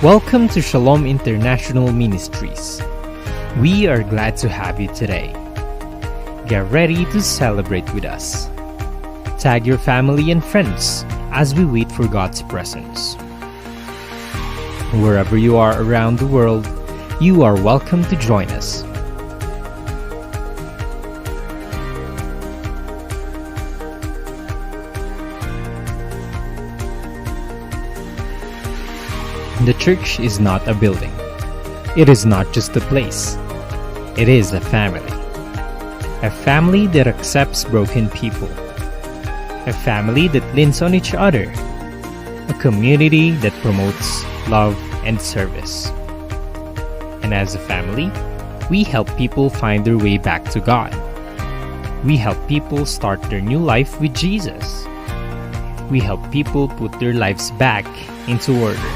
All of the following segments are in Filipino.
Welcome to Shalom International Ministries. We are glad to have you today. Get ready to celebrate with us. Tag your family and friends as we wait for God's presence. Wherever you are around the world, you are welcome to join us. The church is not a building. It is not just a place. It is a family. A family that accepts broken people. A family that leans on each other. A community that promotes love and service. And as a family, we help people find their way back to God. We help people start their new life with Jesus. We help people put their lives back into order.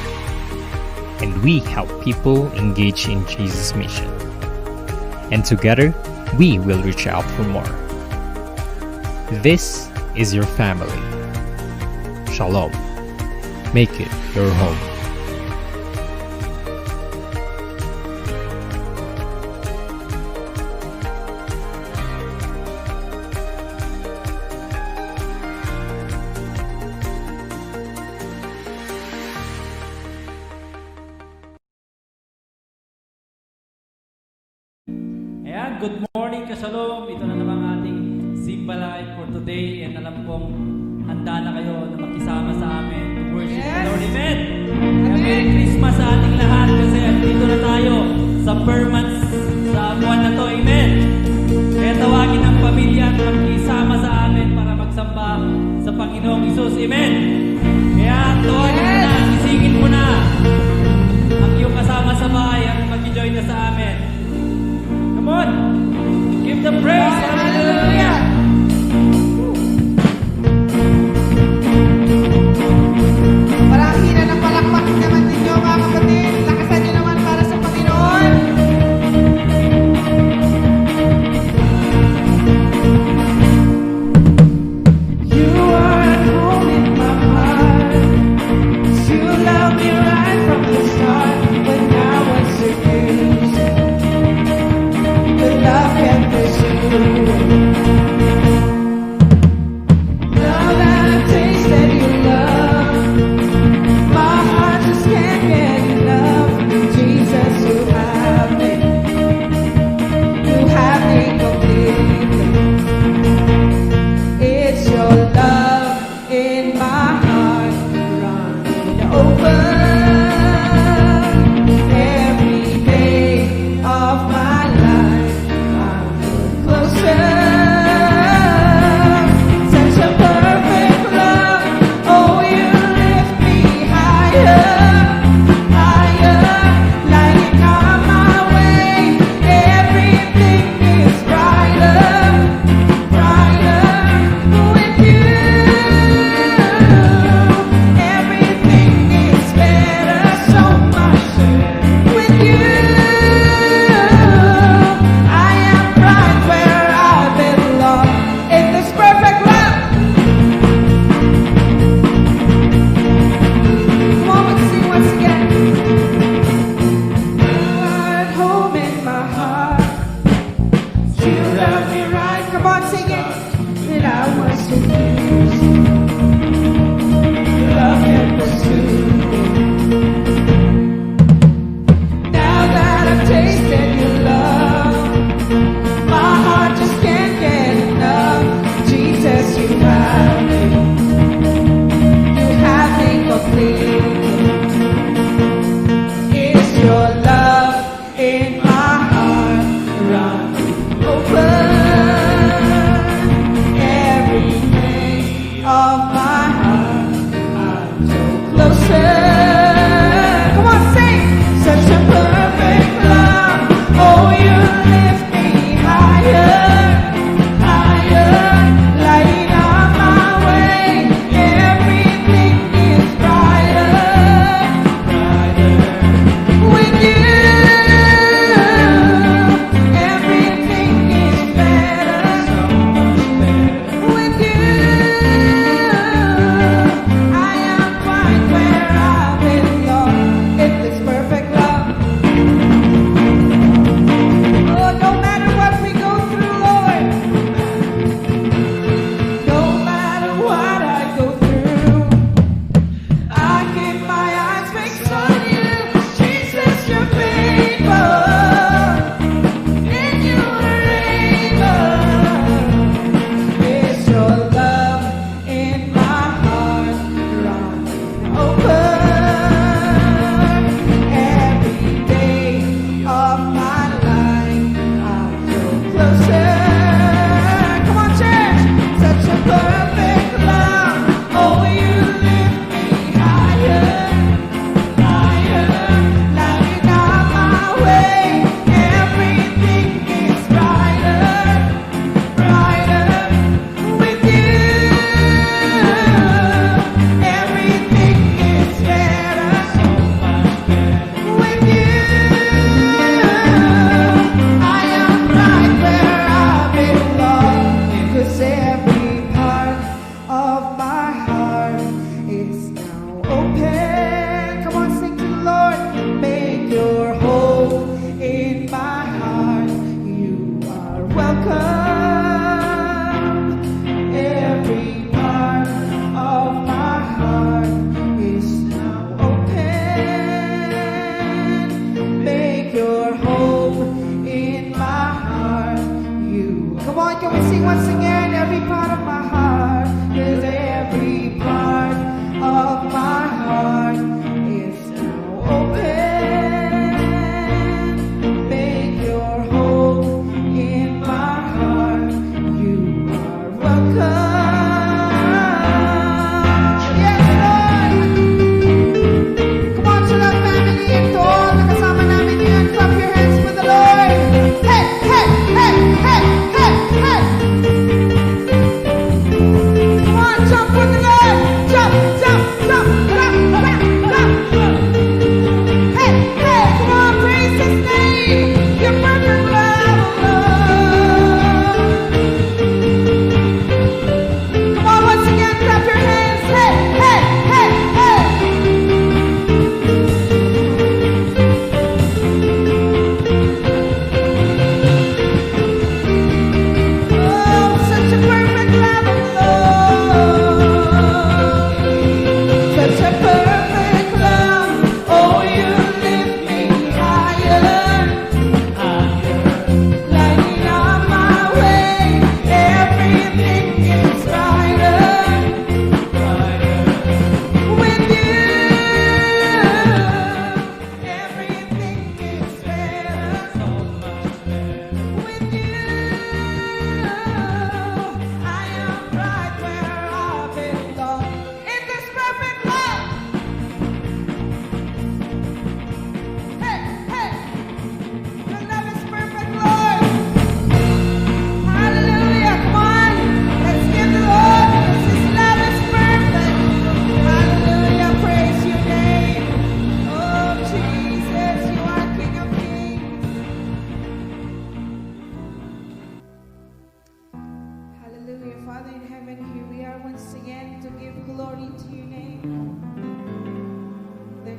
And we help people engage in Jesus' mission. And together, we will reach out for more. This is your family. Shalom. Make it your home. Ayan, good morning Kashalom. Ito na naman ang ating Simba Life for today. And alam kong handa na kayo na makisama sa amin to worship the Lord. Amen! Kaya Merry Christmas sa ating lahat kasi dito na tayo sa per months sa buwan na to. Amen! Kaya tawagin ang pamilya at makisama sa amin para magsamba sa Panginoong Isus. Amen! Kaya tawagin mo na, isingin mo na ang iyong kasama sa bahay at mag-join na sa amin. Come on, give the praise. Hallelujah. Palakina ng palakpak naman ninyo mga kapatid. Lakasan nyo naman para sa Panginoon. You are at home in my heart.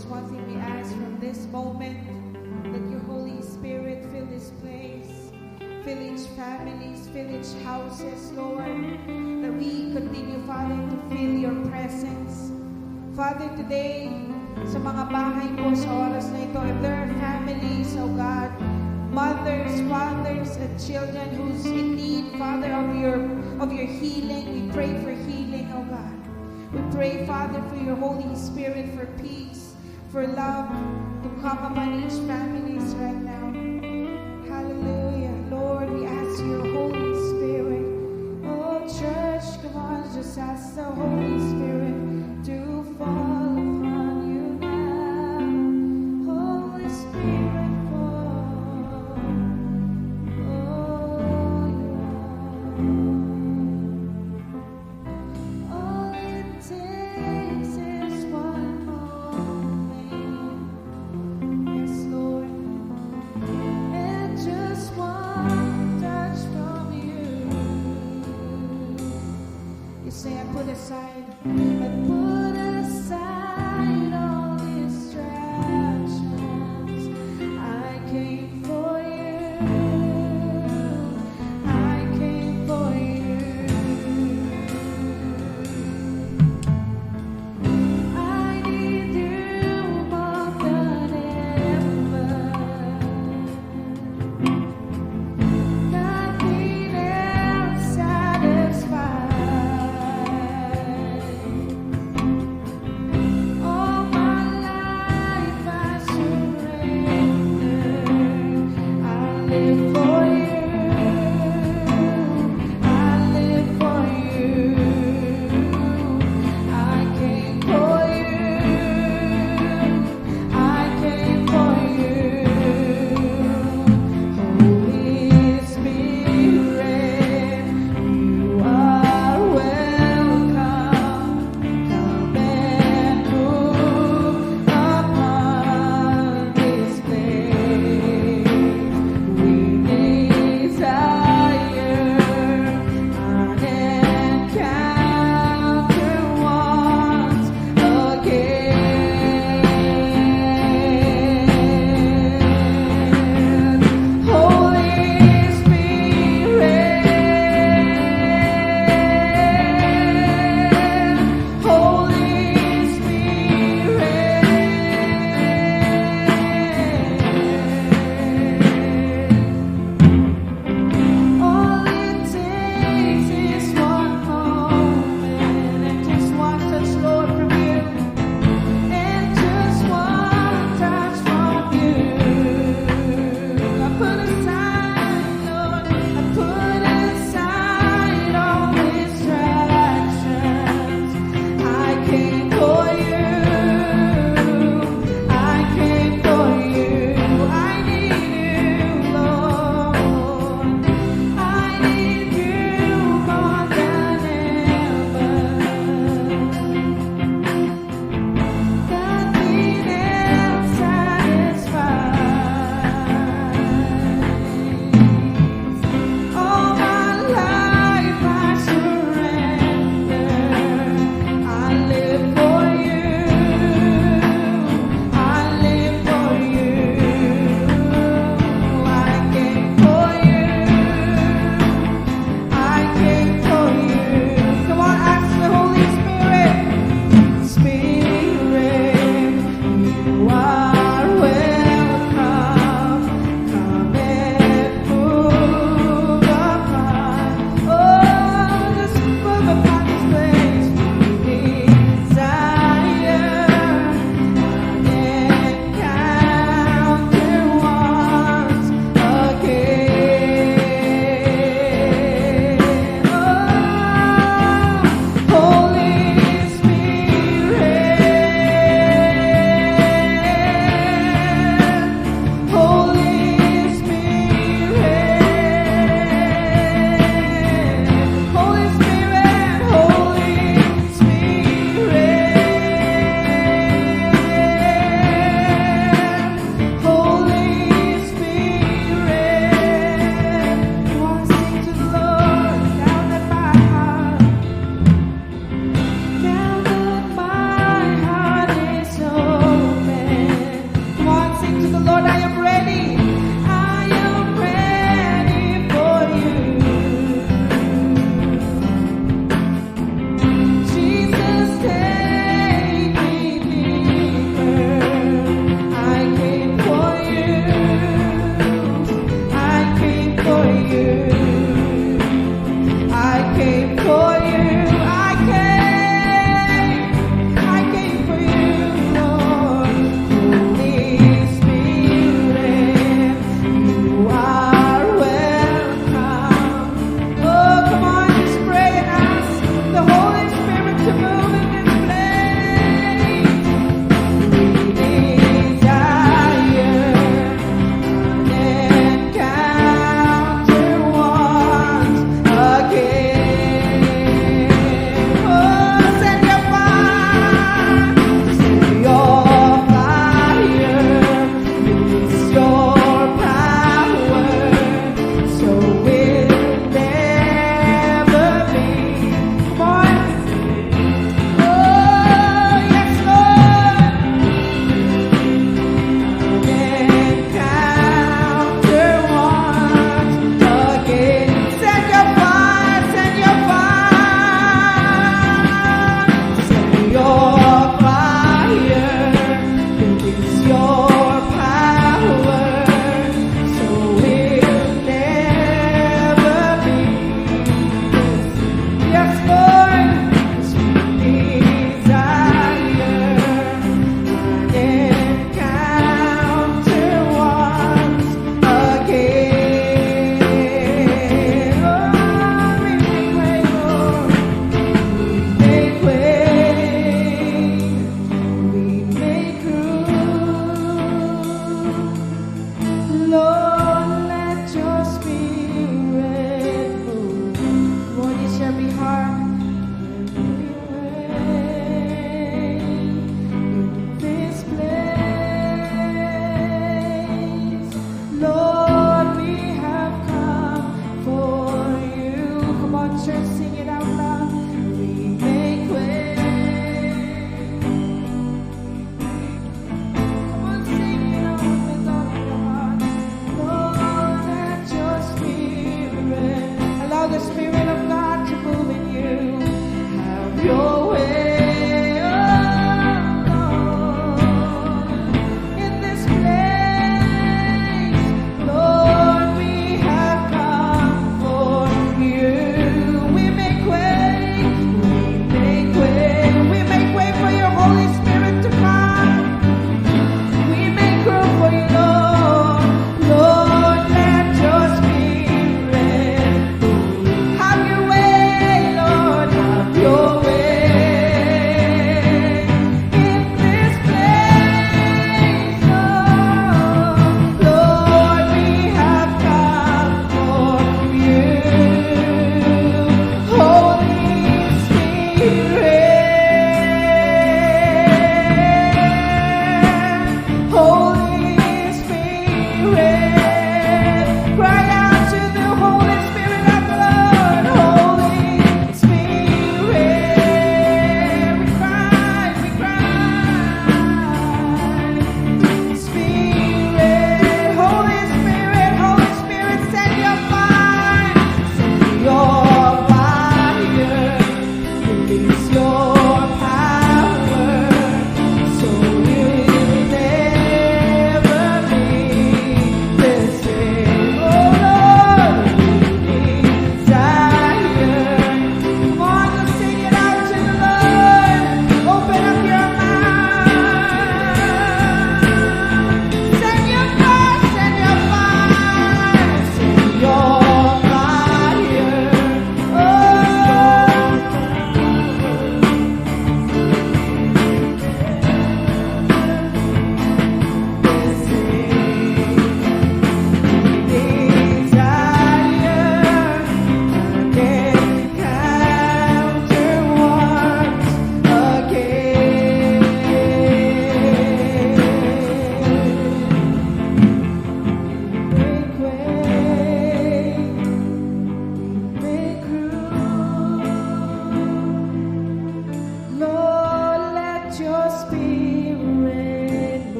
just one thing we ask from this moment, that your Holy Spirit fill this place, fill each families, fill each houses, Lord, that we continue, Father, to feel your presence. Father, today, sa mga bahay po sa oras na ito, if there are families, oh God, mothers, fathers, and children who's in need, Father, of your healing, we pray for healing, oh God. We pray, Father, for your Holy Spirit, for peace, for love to come upon each families right now. Hallelujah. Lord, we ask your Holy Spirit. Oh, church, come on, just ask the Holy Spirit to fall upon you now. Holy Spirit, fall. Oh, all it takes is one moment. Yes, Lord. And just one touch from you. You say, I put aside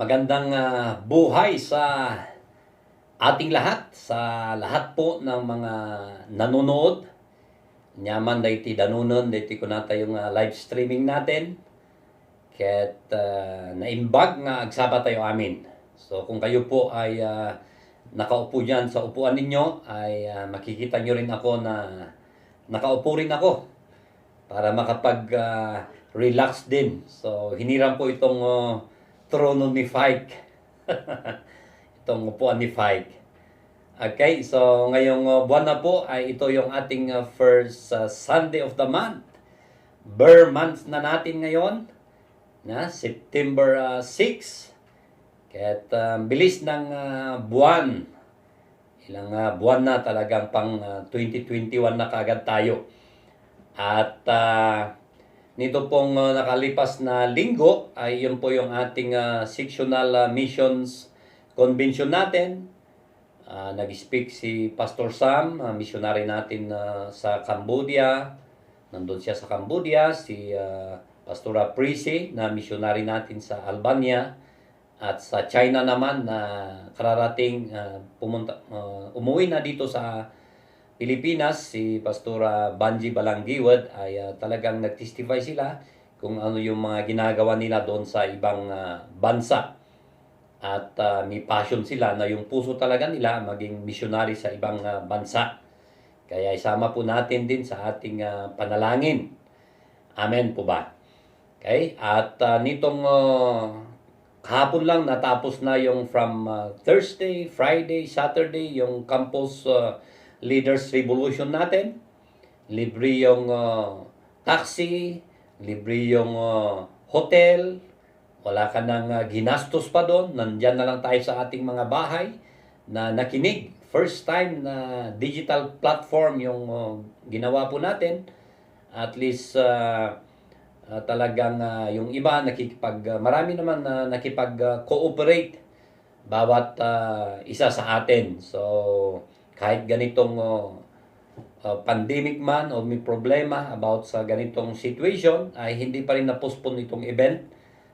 Magandang buhay sa ating lahat, sa lahat po ng mga nanonood. Nyaman dayti danunon, dayti ko nata yung live streaming natin. Kaya't naimbag nga agsaba tayo amin. So kung kayo po ay nakaupo dyan sa upuan ninyo, ay makikita nyo rin ako na nakaupo rin ako para makapag-relax din. So hiniram po itong trono ni Fike. Itong upuan ni Fike. Okay, so ngayong buwan na po ay ito yung ating first Sunday of the month. Burr month na natin ngayon, na September 6. Kaya't bilis ng buwan. Ilang buwan na talagang pang 2021 na kagad tayo. At nito pong nakalipas na linggo ay yun po yung ating sectional missions convention natin. Nag-speak si Pastor Sam, missionary natin sa Cambodia. Nandun siya sa Cambodia. Si Pastora Prissy na missionary natin sa Albania. At sa China naman na kararating umuwi na dito sa Pilipinas, si Pastora Banji Balanggiwad ay talagang nag-testify sila kung ano yung mga ginagawa nila doon sa ibang bansa. At may passion sila na yung puso talaga nila maging missionary sa ibang bansa. Kaya isama po natin din sa ating panalangin. Amen po ba? Okay? At nitong kahapon lang natapos na yung from Thursday, Friday, Saturday, yung campus Leaders Revolution natin. Libre yung taxi, libre yung hotel, wala ka nang ginastos pa doon. Nandyan na lang tayo sa ating mga bahay na nakinig. First time na digital platform yung ginawa po natin. At least talagang yung iba marami naman na nakipag-cooperate bawat isa sa atin. So kahit ganitong pandemic man o may problema about sa ganitong situation, ay hindi pa rin na-postpone itong event.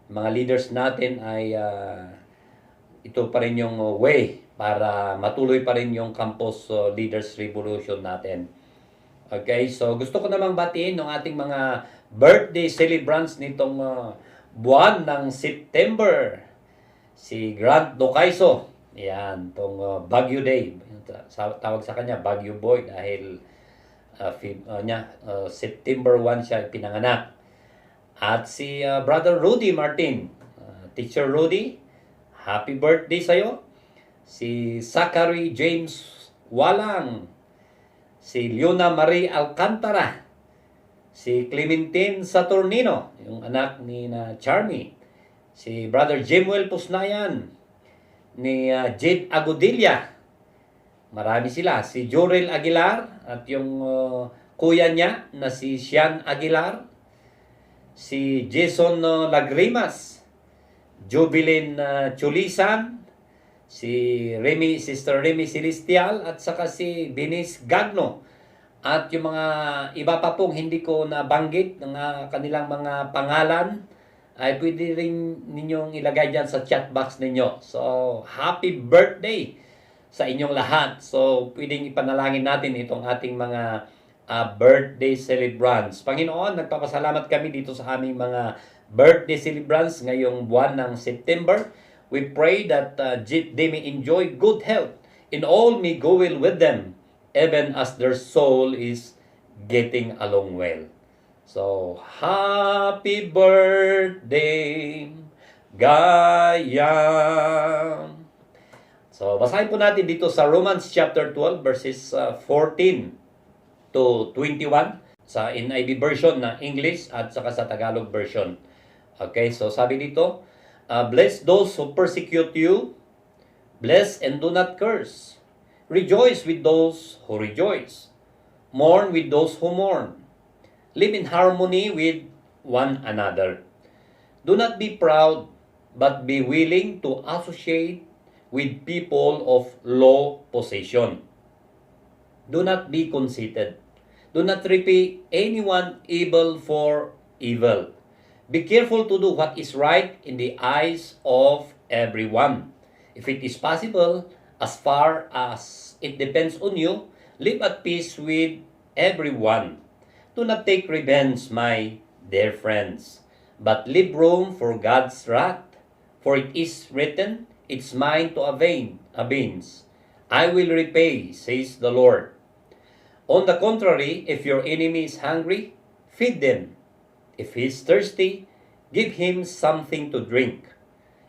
Mga leaders natin ay ito pa rin yung way para matuloy pa rin yung Campus Leaders Revolution natin. Okay, so gusto ko namang batiin ng ating mga birthday celebrants nitong buwan ng September. Si Grant Docaiso. Yan, itong Baguio Day. Tawag sa kanya, Baguio Boy, dahil September 1 siya pinanganak. At si Brother Rudy Martin, Teacher Rudy, happy birthday sa'yo. Si Zachary James Walang, si Leona Marie Alcantara, si Clementine Saturnino, yung anak ni Charmy, si Brother Jemuel Pusnayan, ni Jade Agudilla. Marami sila. Si Jorel Aguilar at yung kuya niya na si Sian Aguilar. Si Jason Lagrimas, Jubilin Chulisan, si Sister Remy Celestial, at saka si Benis Gagno. At yung mga iba pa pong hindi ko nabanggit ng kanilang mga pangalan, ay pwede rin ninyong ilagay dyan sa chat box ninyo. So, happy birthday sa inyong lahat. So, pwedeng ipanalangin natin itong ating mga birthday celebrants. Panginoon, nagpapasalamat kami dito sa aming mga birthday celebrants ngayong buwan ng September. We pray that they may enjoy good health and all may go well with them, even as their soul is getting along well. So, happy birthday, Gayam. So, basahin po natin dito sa Romans chapter 12 verses 14 to 21 sa NIV version na English at saka sa Tagalog version. Okay, so sabi dito, bless those who persecute you, bless and do not curse. Rejoice with those who rejoice. Mourn with those who mourn. Live in harmony with one another. Do not be proud, but be willing to associate with people of low position. Do not be conceited. Do not repay anyone evil for evil. Be careful to do what is right in the eyes of everyone. If it is possible, as far as it depends on you, live at peace with everyone. Do not take revenge, my dear friends, but leave room for God's wrath. For it is written, it's mine to avenge. I will repay, says the Lord. On the contrary, if your enemy is hungry, feed them. If he is thirsty, give him something to drink.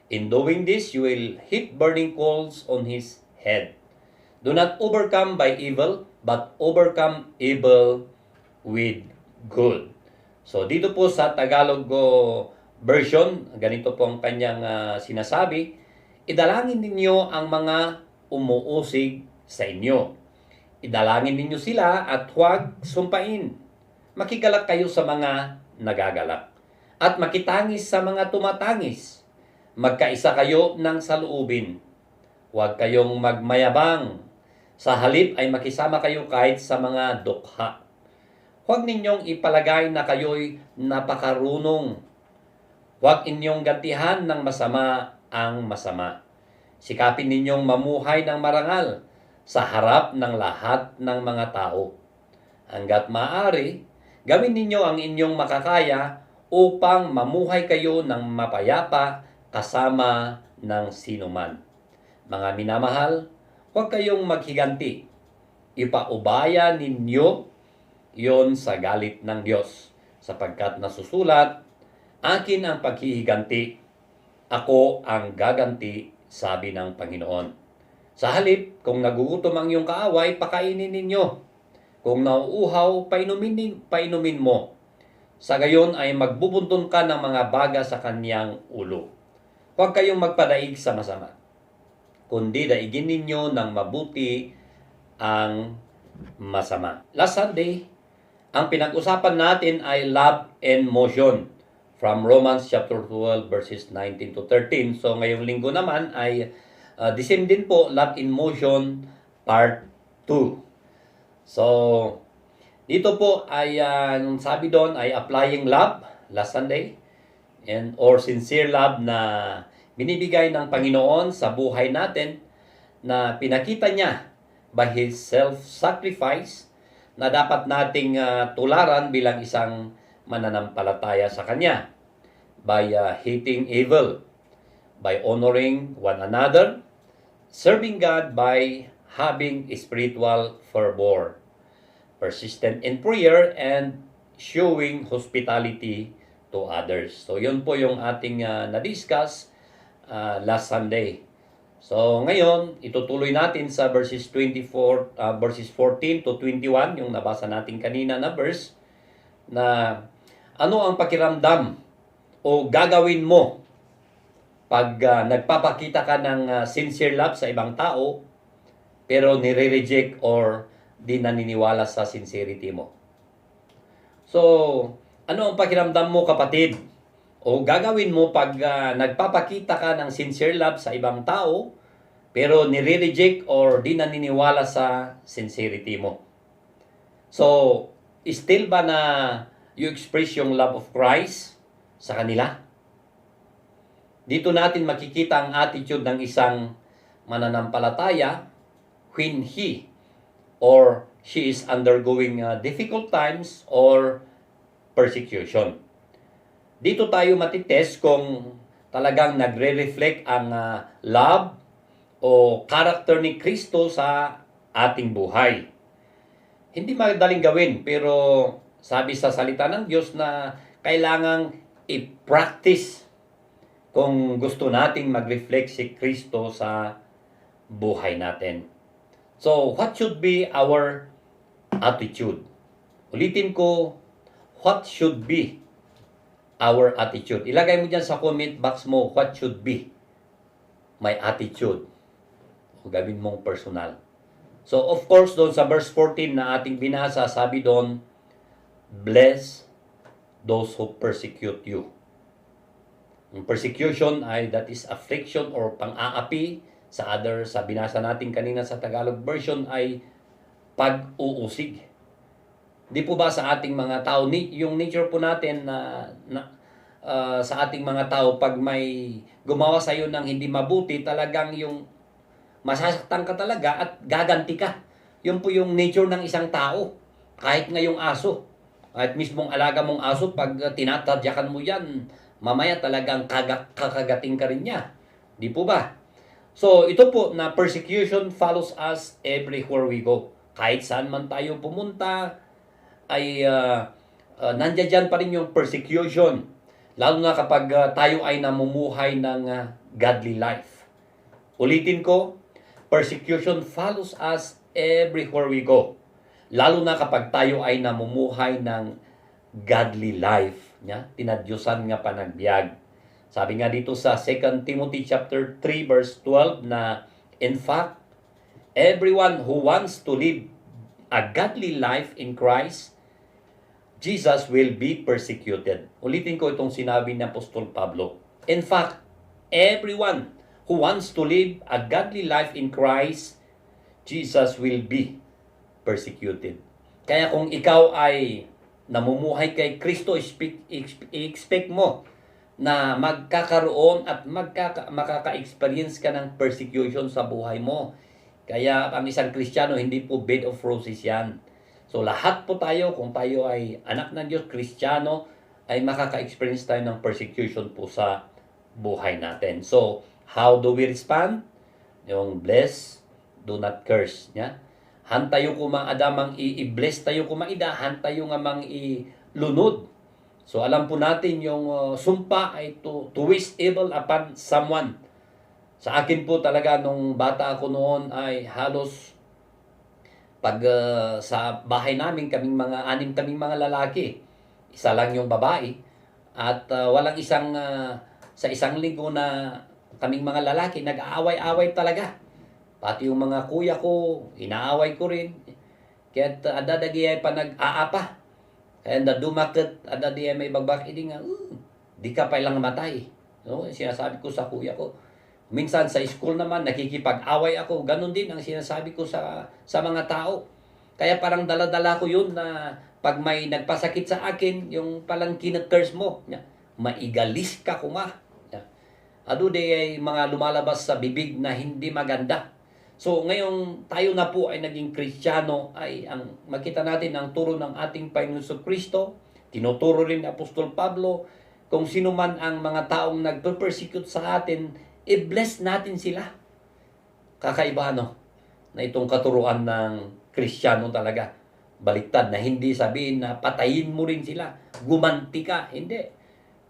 In doing this, you will heap burning coals on his head. Do not overcome by evil, but overcome evil with good. So dito po sa Tagalog version, ganito po ang kanyang sinasabi, idalangin ninyo ang mga umuusig sa inyo. Idalangin ninyo sila at huwag sumpain. Makigalak kayo sa mga nagagalak. At makitangis sa mga tumatangis. Magkaisa kayo ng saloobin. Huwag kayong magmayabang. Sa halip ay makisama kayo kahit sa mga dukha. Huwag ninyong ipalagay na kayo'y napakarunong. Huwag inyong gantihan ng masama ang masama. Sikapin ninyong mamuhay ng marangal sa harap ng lahat ng mga tao. Hanggat maaari, gawin ninyo ang inyong makakaya upang mamuhay kayo ng mapayapa kasama ng sinuman. Mga minamahal, huwag kayong maghiganti. Ipaubaya ninyo yon sa galit ng Diyos, sapagkat nasusulat, akin ang paghihiganti, ako ang gaganti, sabi ng Panginoon. Sa halip, kung nagugutom ang iyong kaaway, pakainin ninyo. Kung nauuhaw, painumin mo. Sa gayon ay magbubuntun ka ng mga baga sa kanyang ulo. Huwag kayong magpadaig sa masama, kundi daigin ninyo ng mabuti ang masama. Last Sunday, ang pinag-usapan natin ay love and motion from Romans chapter 12 verses 19 to 13. So ngayong linggo naman ay the same din po, love in motion part 2. So dito po ay sabi doon ay applying love last Sunday and or sincere love na binibigay ng Panginoon sa buhay natin na pinakita niya by His self-sacrifice na dapat nating tularan bilang isang mananampalataya sa Kanya by hating evil, by honoring one another, serving God by having spiritual fervor, persistent in prayer, and showing hospitality to others. So yun po yung ating na-discuss last Sunday. So ngayon, itutuloy natin sa verses 14 to 21, yung nabasa natin kanina na verse, na ano ang pakiramdam o gagawin mo pag nagpapakita ka ng sincere love sa ibang tao, pero nire-reject or di naniniwala sa sincerity mo. So, ano ang pakiramdam mo, kapatid? O gagawin mo pag nagpapakita ka ng sincere love sa ibang tao, pero nire-reject or di naniniwala sa sincerity mo? So, still ba na you express yung love of Christ sa kanila? Dito natin makikita ang attitude ng isang mananampalataya when he or she is undergoing difficult times or persecution. Dito tayo matitest kung talagang nagre-reflect ang love o character ni Kristo sa ating buhay. Hindi madaling gawin, pero sabi sa salita ng Diyos na kailangang i-practice kung gusto nating mag-reflect si Kristo sa buhay natin. So, what should be our attitude? Ulitin ko, what should be our attitude? Ilagay mo dyan sa comment box mo, what should be my attitude? O gawin mong personal. So, of course, doon sa verse 14 na ating binasa, sabi doon, bless those who persecute you. Ang persecution ay that is affliction or pang-aapi sa other. Sa binasa natin kanina sa Tagalog version ay pag-uusig. Di po ba sa ating mga tao, yung nature po natin na sa ating mga tao, pag may gumawa sa iyo ng hindi mabuti, talagang yung masasaktan ka talaga at gaganti ka. Yun po yung nature ng isang tao. Kahit ngayong aso, kahit mismong alaga mong aso, pag tinatadyakan mo yan, mamaya talagang kakagating ka rin niya. Di po ba? So, ito po na persecution follows us everywhere we go. Kahit saan man tayo pumunta, ay nandiyan dyan pa rin yung persecution. Lalo na kapag tayo ay namumuhay ng godly life. Ulitin ko, persecution follows us everywhere we go. Lalo na kapag tayo ay namumuhay ng godly life. Tinadyusan nga panagbiag. Sabi nga dito sa 2 Timothy chapter 3 verse 12 na, in fact, everyone who wants to live a godly life in Christ Jesus will be persecuted. Ulitin ko itong sinabi ni Apostol Pablo. In fact, everyone who wants to live a godly life in Christ Jesus will be persecuted. Kaya kung ikaw ay namumuhay kay Kristo, expect mo na magkakaroon at makaka-experience ka ng persecution sa buhay mo. Kaya ang isang Kristiyano, hindi po bed of roses yan. So lahat po tayo, kung tayo ay anak ng Diyos, Kristiyano, ay makaka-experience tayo ng persecution po sa buhay natin. So, how do we respond? Yung bless, do not curse. Han tayo kumang adamang i-bless tayo kumaida, han tayo nga mang ilunod. So alam po natin yung sumpa ay to wish evil upon someone. Sa akin po talaga nung bata ako noon ay halos pag sa bahay namin kaming kaming mga lalaki, isa lang yung babae at walang sa isang linggo na kaming mga lalaki nag-aaway-away talaga. Pati yung mga kuya ko, inaaway ko rin. Kaya adadagi ay pa nag-aapa. And dumakit, adadi ay may bagbak, hindi nga, di ka pa lang matay. No? Sinasabi ko sa kuya ko. Minsan sa school naman, nakikipag-away ako. Ganon din ang sinasabi ko sa mga tao. Kaya parang dala-dala ko yun na pag may nagpasakit sa akin, yung palang kinag-curse mo, maigalis ka kuma. Ado di ay mga lumalabas sa bibig na hindi maganda. So ngayong tayo na po ay naging Kristiyano, ay ang makita natin ang turo ng ating Panginoon Kristo, tinuturo rin ni Apostol Pablo, kung sino man ang mga taong nagpe-persecute sa atin, i-bless natin sila. Kakaiba na itong katuruan ng Kristiyano talaga. Baliktad na hindi sabihin na patayin mo rin sila, gumanti ka, hindi.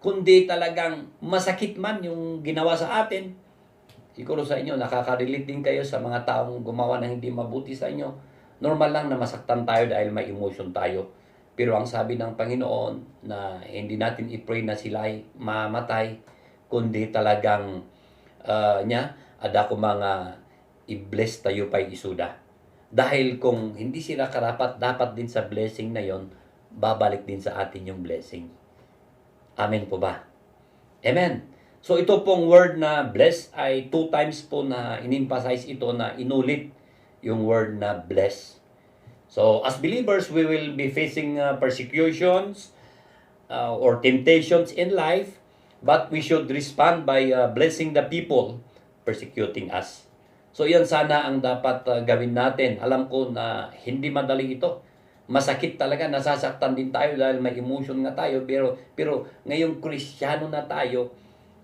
Kundi talagang masakit man yung ginawa sa atin. Siguro sa inyo, nakaka-relate din kayo sa mga taong gumawa ng hindi mabuti sa inyo. Normal lang na masaktan tayo dahil may emotion tayo. Pero ang sabi ng Panginoon na hindi natin i-pray na sila ay mamatay, kundi talagang ada ko mga i-bless tayo pa isuda. Dahil kung hindi sila karapat, dapat din sa blessing na yon, babalik din sa atin yung blessing. Amen po ba? Amen. So ito pong word na bless ay 2 times po na in-emphasize ito, na inulit yung word na bless. So as believers, we will be facing persecutions or temptations in life, but we should respond by blessing the people persecuting us. So yan sana ang dapat gawin natin. Alam ko na hindi madali ito. Masakit talaga, nasasaktan din tayo dahil may emotion nga tayo, pero ngayong Kristiyano na tayo,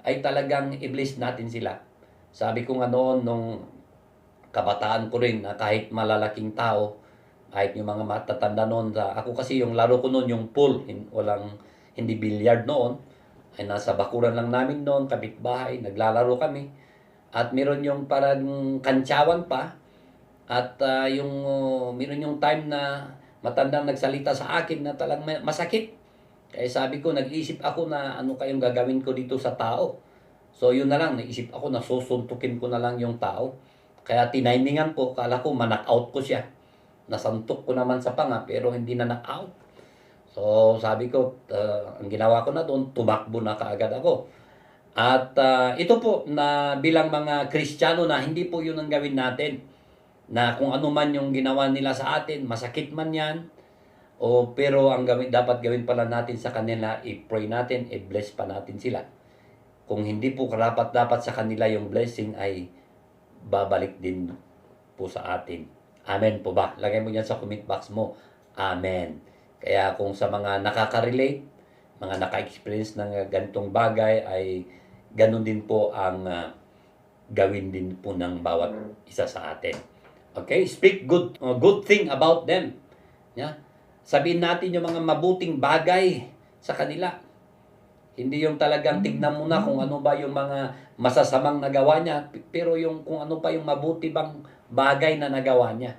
ay talagang i-bless natin sila. Sabi ko nga noon, nung kabataan ko rin, na kahit malalaking tao, kahit yung mga matatanda noon, ako kasi yung laro ko noon, yung pool, hindi billiard noon, ay nasa bakuran lang namin noon, kapitbahay, naglalaro kami. At meron yung parang kantsawan pa, at meron yung time na matandang nagsalita sa akin na talagang masakit. Kaya sabi ko, nag-iisip ako na ano kayong gagawin ko dito sa tao. So yun na lang, naisip ako na susuntukin ko na lang yung tao. Kaya tinimingan ko, kala ko ma-knock-out ko siya. Nasantok ko naman sa panga, pero hindi na knock-out. So sabi ko, ang ginawa ko na doon, tumakbo na kaagad ako. At ito po, na bilang mga Kristiyano na hindi po yun ang gawin natin. Na kung ano man yung ginawa nila sa atin, masakit man yan, pero ang dapat gawin pala natin sa kanila, i-pray natin, i-bless pa natin sila. Kung hindi po karapat-dapat sa kanila yung blessing, ay babalik din po sa atin. Amen po ba? Lagay mo yan sa comment box mo. Amen. Kaya kung sa mga nakaka-relate, mga naka-experience ng ganitong bagay, ay ganun din po ang gawin din po ng bawat isa sa atin. Okay? Speak good thing about them. Yeah? Sabihin natin yung mga mabuting bagay sa kanila. Hindi yung talagang tignan mo na kung ano ba yung mga masasamang nagawa niya, pero yung kung ano pa yung mabuti bang bagay na nagawa niya.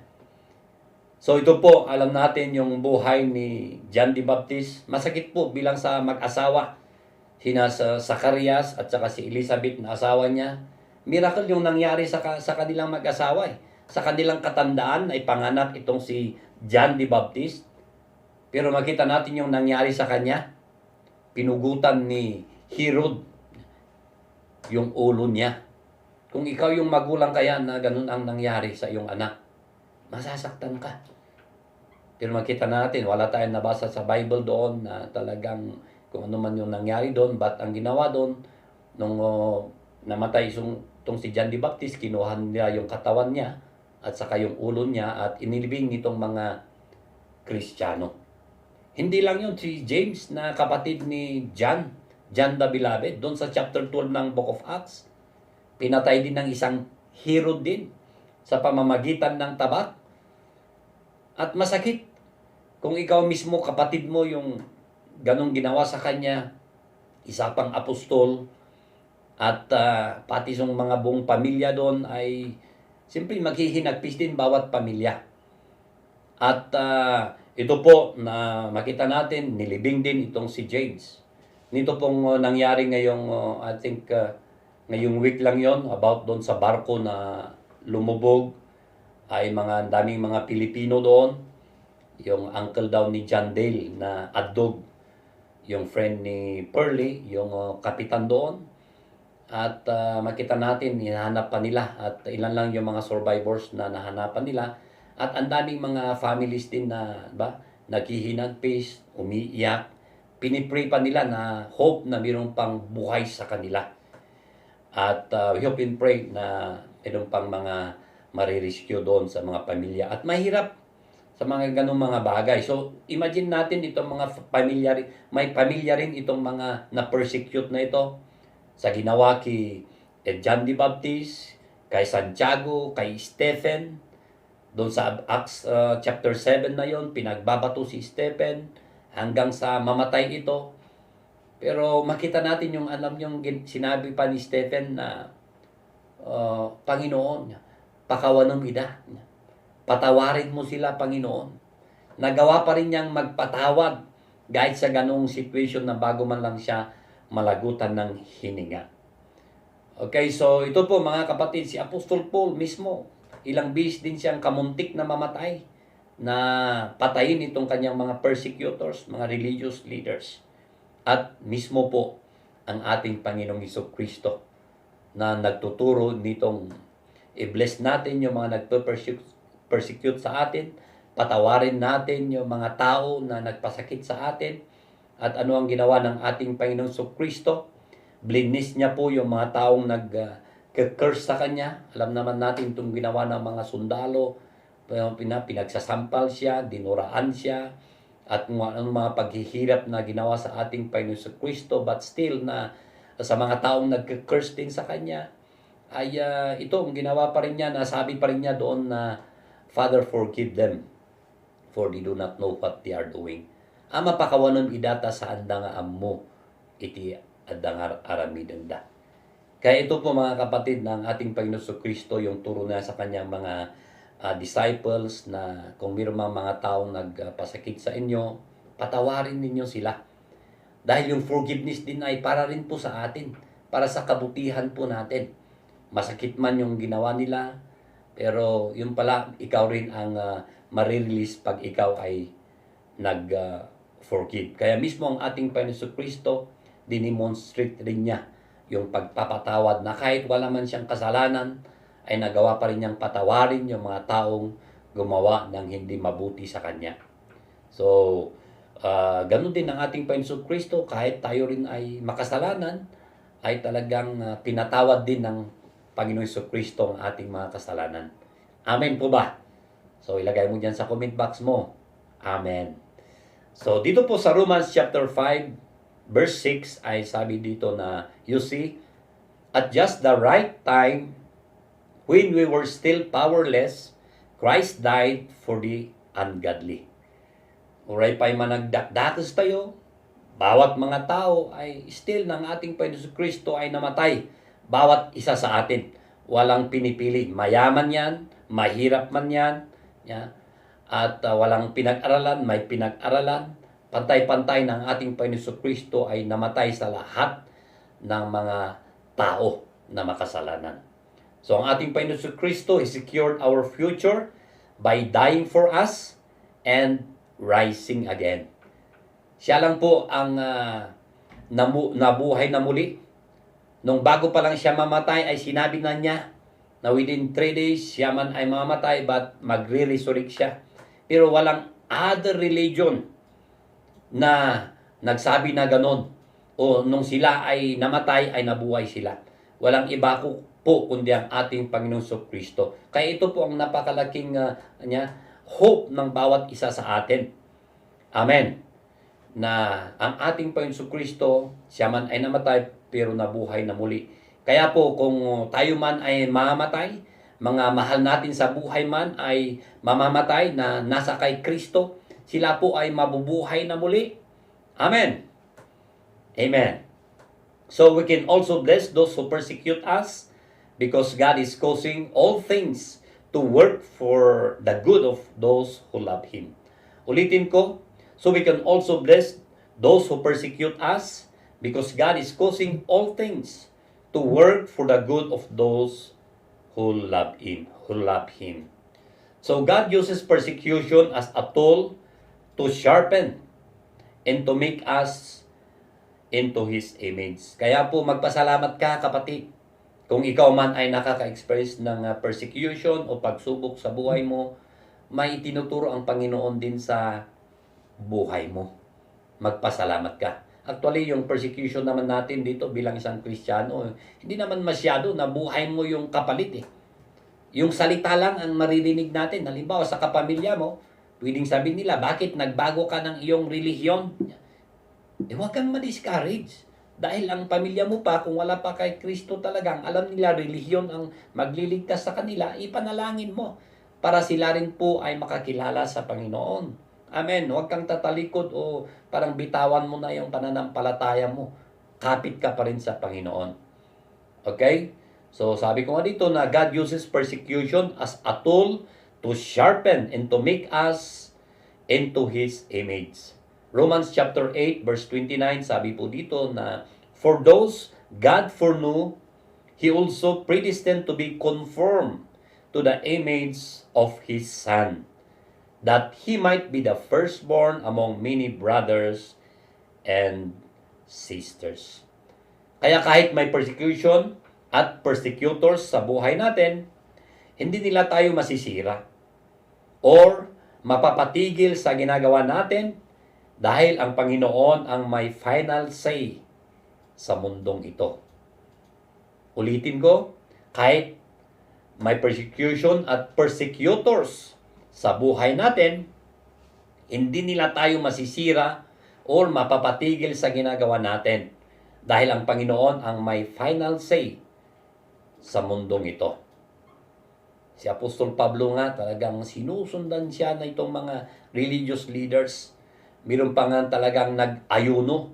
So ito po, alam natin yung buhay ni John the Baptist. Masakit po bilang sa mag-asawa. Sina sa Zacarias at saka si Elizabeth na asawa niya. Miracle yung nangyari sa kanilang mag-asawa. Sa kanilang katandaan ay panganak itong si John the Baptist. Pero makita natin yung nangyari sa kanya. Pinugutan ni Herod yung ulo niya. Kung ikaw yung magulang kaya na ganun ang nangyari sa iyong anak, masasaktan ka. Pero makita natin, wala tayong nabasa sa Bible doon na talagang kung ano man yung nangyari doon, but ang ginawa doon, nung namatay itong si John the Baptist, kinuha nila yung katawan niya at saka yung ulo niya at inilibing nitong mga Kristiyano. Hindi lang yun, si James na kapatid ni John the Beloved, doon sa chapter 12 ng Book of Acts, pinatay din ng isang Herod din sa pamamagitan ng tabak. At masakit kung ikaw mismo, kapatid mo, yung ganong ginawa sa kanya, isa pang apostol, at pati yung mga buong pamilya doon ay simpre maghihinagpis din bawat pamilya. At ito po na makita natin, nilibing din itong si James. Nito pong nangyari ngayong, I think, ngayong week lang yon, about doon sa barko na lumubog, ay daming mga Pilipino doon. Yung uncle daw ni John Dale na Adog, yung friend ni Pearlie, yung kapitan doon. At makita natin, hinahanap pa nila at ilan lang yung mga survivors na nahanapan nila. At ang daming mga families din na naghihinagpis, umiiyak. Pinipray pa nila na hope na mayroon pang buhay sa kanila. At we hope and pray na mayroon pang mga marirescue doon sa mga pamilya. At mahirap sa mga ganong mga bagay. So, imagine natin itong mga pamilya, may pamilya rin itong mga na-persecute na ito sa ginawa kay John the Baptist, kay Santiago, kay Stephen. Doon sa Acts chapter 7 na yon, pinagbabato si Stephen hanggang sa mamatay ito. Pero makita natin yung sinabi pa ni Stephen na Panginoon, pakawanom ida. Patawarin mo sila, Panginoon. Nagawa pa rin niyang magpatawad kahit sa ganong situation na bago man lang siya malagutan ng hininga. Okay, so ito po mga kapatid, si Apostol Paul mismo, ilang beses din siyang kamuntik na mamatay, na patayin itong kanyang mga persecutors, mga religious leaders. At mismo po ang ating Panginoong Jesucristo na nagtuturo nitong i-bless natin yung mga nagpe-persecute sa atin, patawarin natin yung mga tao na nagpasakit sa atin, at ano ang ginawa ng ating Panginoong Jesucristo? Blinis niya po yung mga taong nag-curse sa Kanya. Alam naman natin itong ginawa ng mga sundalo, pinagsasampal siya, dinuraan siya, at ang mga paghihirap na ginawa sa ating Panginoong Jesucristo, but still na sa mga taong nag-curse din sa Kanya, ay ito, ang ginawa pa rin niya, nasabi pa rin niya doon na, Father, forgive them, for they do not know what they are doing. Ama pakawanon idata sa anda nga ammo, iti adang aramidanda. Kaya ito po mga kapatid ng ating Panginoon Kristo, yung turo na sa kanyang mga disciples na kung mayroong mga taong nagpasakit sa inyo, patawarin ninyo sila. Dahil yung forgiveness din ay para rin po sa atin, para sa kabutihan po natin. Masakit man yung ginawa nila, pero yun pala, ikaw rin ang marirelease pag ikaw ay nag-forgive. Kaya mismo ang ating Panginoon Kristo, dinemonstrate rin niya yung pagpapatawad na kahit wala man siyang kasalanan, ay nagawa pa rin niyang patawarin yung mga taong gumawa ng hindi mabuti sa Kanya. So, ganun din ang ating Panginoon Kristo, kahit tayo rin ay makasalanan, ay talagang pinatawad din ng Panginoon Kristo ang ating mga kasalanan. Amen po ba? So, ilagay mo dyan sa comment box mo. Amen. So, dito po sa Romans chapter 5, verse 6, ay sabi dito na, you see, at just the right time, when we were still powerless, Christ died for the ungodly. Uray pa'y managdakdakas tayo, bawat mga tao ay still ng ating Panginoon Kristo ay namatay. Bawat isa sa atin. Walang pinipili. Mayaman yan, mahirap man yan, at walang pinag-aralan, may pinag-aralan. Pantay-pantay ng ating Panginoon Kristo ay namatay sa lahat ng mga tao na makasalanan. So ang ating Panginoon Kristo is secured our future by dying for us and rising again. Siya lang po ang nabuhay na muli. Nung bago pa lang siya mamatay ay sinabi na niya na within 3 days siya man ay mamamatay but magre-resurrect siya. Pero walang other religion na nagsabi na ganon. O nung sila ay namatay ay nabuhay sila. Walang iba po kundi ang ating Panginoong Kristo. Kaya ito po ang napakalaking hope ng bawat isa sa atin. Amen. Na ang ating Panginoong Kristo, siya man ay namatay pero nabuhay na muli. Kaya po kung tayo man ay mamamatay, mga mahal natin sa buhay man ay mamamatay na nasa kay Kristo, sila po ay mabubuhay na muli. Amen. Amen. So we can also bless those who persecute us because God is causing all things to work for the good of those who love Him. Ulitin ko, so we can also bless those who persecute us because God is causing all things to work for the good of those who love Him. So God uses persecution as a tool to sharpen and to make us into His image. Kaya po magpasalamat ka, kapatid. Kung ikaw man ay nakaka-experience ng persecution o pagsubok sa buhay mo, may itinuturo ang Panginoon din sa buhay mo. Magpasalamat ka. Actually, yung persecution naman natin dito bilang isang Kristiyano, hindi naman masyado na buhay mo yung kapalit eh. Yung salita lang ang maririnig natin. Halimbawa, sa kapamilya mo, pwedeng sabihin nila, bakit nagbago ka ng iyong relihiyon? Huwag kang ma-discourage. Dahil ang pamilya mo pa, kung wala pa kay Kristo talagang, alam nila relihiyon ang magliligtas sa kanila, ipanalangin mo para sila rin po ay makakilala sa Panginoon. Amen. Huwag kang tatalikod o parang bitawan mo na yung pananampalataya mo. Kapit ka pa rin sa Panginoon. Okay? So sabi ko nga dito na God uses persecution as a tool to sharpen and to make us into His image. Romans chapter 8 verse 29 sabi po dito na for those God foreknew, He also predestined to be conformed to the image of His Son, that He might be the firstborn among many brothers and sisters. Kaya kahit may persecution at persecutors sa buhay natin, hindi nila tayo masisira or mapapatigil sa ginagawa natin dahil ang Panginoon ang may final say sa mundong ito. Ulitin ko, kahit may persecution at persecutors sa buhay natin, hindi nila tayo masisira or mapapatigil sa ginagawa natin dahil ang Panginoon ang may final say sa mundong ito. Si Apostol Pablo nga talagang sinusundan siya na itong mga religious leaders. Meron pa nga talagang nag-ayuno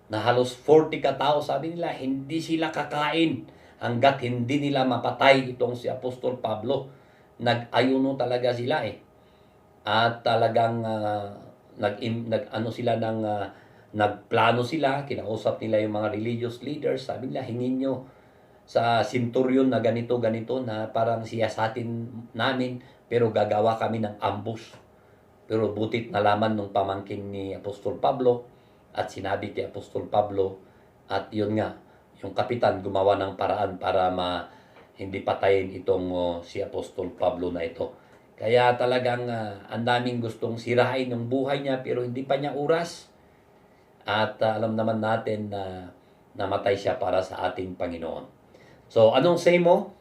na halos 40 katao. Sabi nila, hindi sila kakain hanggat hindi nila mapatay itong si Apostol Pablo. Nag-ayuno talaga sila eh. At talagang nagplano sila, kinausap nila yung mga religious leaders. Sabi nila, hingin nyo sa centurion na ganito na parang siyasatin namin pero gagawa kami ng ambush. Pero butit nalaman nung pamangkin ni Apostol Pablo at sinabi kay Apostol Pablo at yun nga, yung kapitan gumawa ng paraan para hindi patayin itong si Apostol Pablo na ito. Kaya talagang ang daming gustong sirain yung buhay niya pero hindi pa niya oras. At alam naman natin na namatay siya para sa ating Panginoon. So, anong say mo?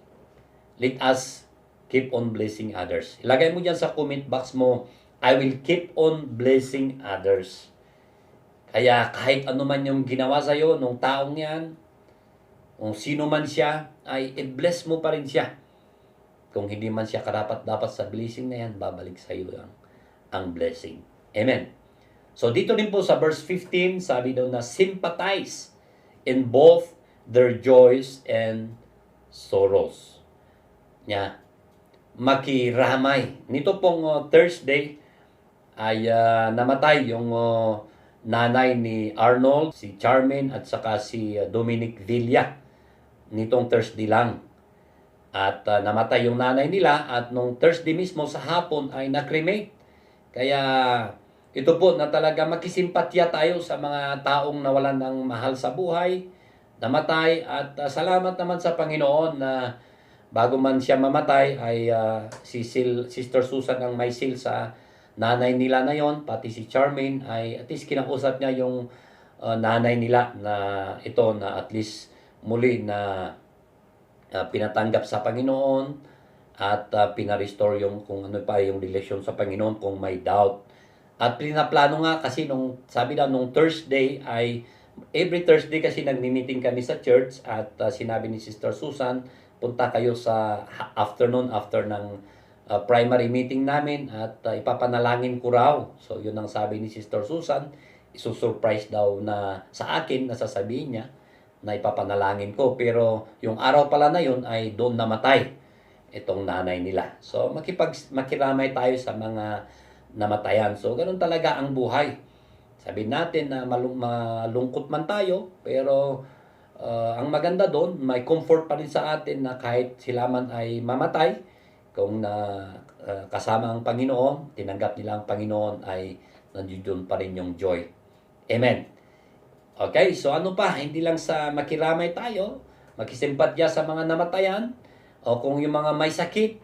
Let us keep on blessing others. Ilagay mo dyan sa comment box mo, I will keep on blessing others. Kaya kahit ano man yung ginawa sa'yo nung taong yan, kung sino man siya, ay i-bless mo pa rin siya. Kung hindi man siya karapat-dapat sa blessing na yan, babalik sa iyo ang blessing. Amen. So dito din po sa verse 15, sabi daw na sympathize in both their joys and sorrows. Makiramay. Nito pong Thursday ay namatay yung nanay ni Arnold, si Charmaine at saka si Dominic Villa. Nitong Thursday lang. At namatay yung nanay nila at nung Thursday mismo sa hapon ay na-cremate. Kaya ito po na talaga makisimpatya tayo sa mga taong nawalan ng mahal sa buhay, namatay at salamat naman sa Panginoon na bago man siya mamatay ay si Sister Susan ang may seal sa nanay nila na yon, pati si Charmaine ay at least kinausap niya yung nanay nila na ito na at least muli na pinatanggap sa Panginoon at pinarestore yung kung ano pa yung relasyon sa Panginoon kung may doubt. At pinaplano nga kasi nung sabi daw nung Thursday ay every Thursday kasi nagmi-meeting kami sa church at sinabi ni Sister Susan, punta kayo sa afternoon after ng primary meeting namin at ipapanalangin ko raw. So yun ang sabi ni Sister Susan, isusurprise daw na sa akin na sasabihin niya na ipapanalangin ko. Pero yung araw pala na yun ay doon namatay itong nanay nila. So makiramay tayo sa mga namatayan. So ganun talaga ang buhay. Sabi natin na malungkot man tayo, pero ang maganda doon, may comfort pa rin sa atin na kahit sila man ay mamatay, kung kasama ang Panginoon, tinanggap nila ang Panginoon, ay nandiyon pa rin yung joy. Amen. Okay, so ano pa, hindi lang sa makiramay tayo, makisimpatya sa mga namatayan, o kung yung mga may sakit,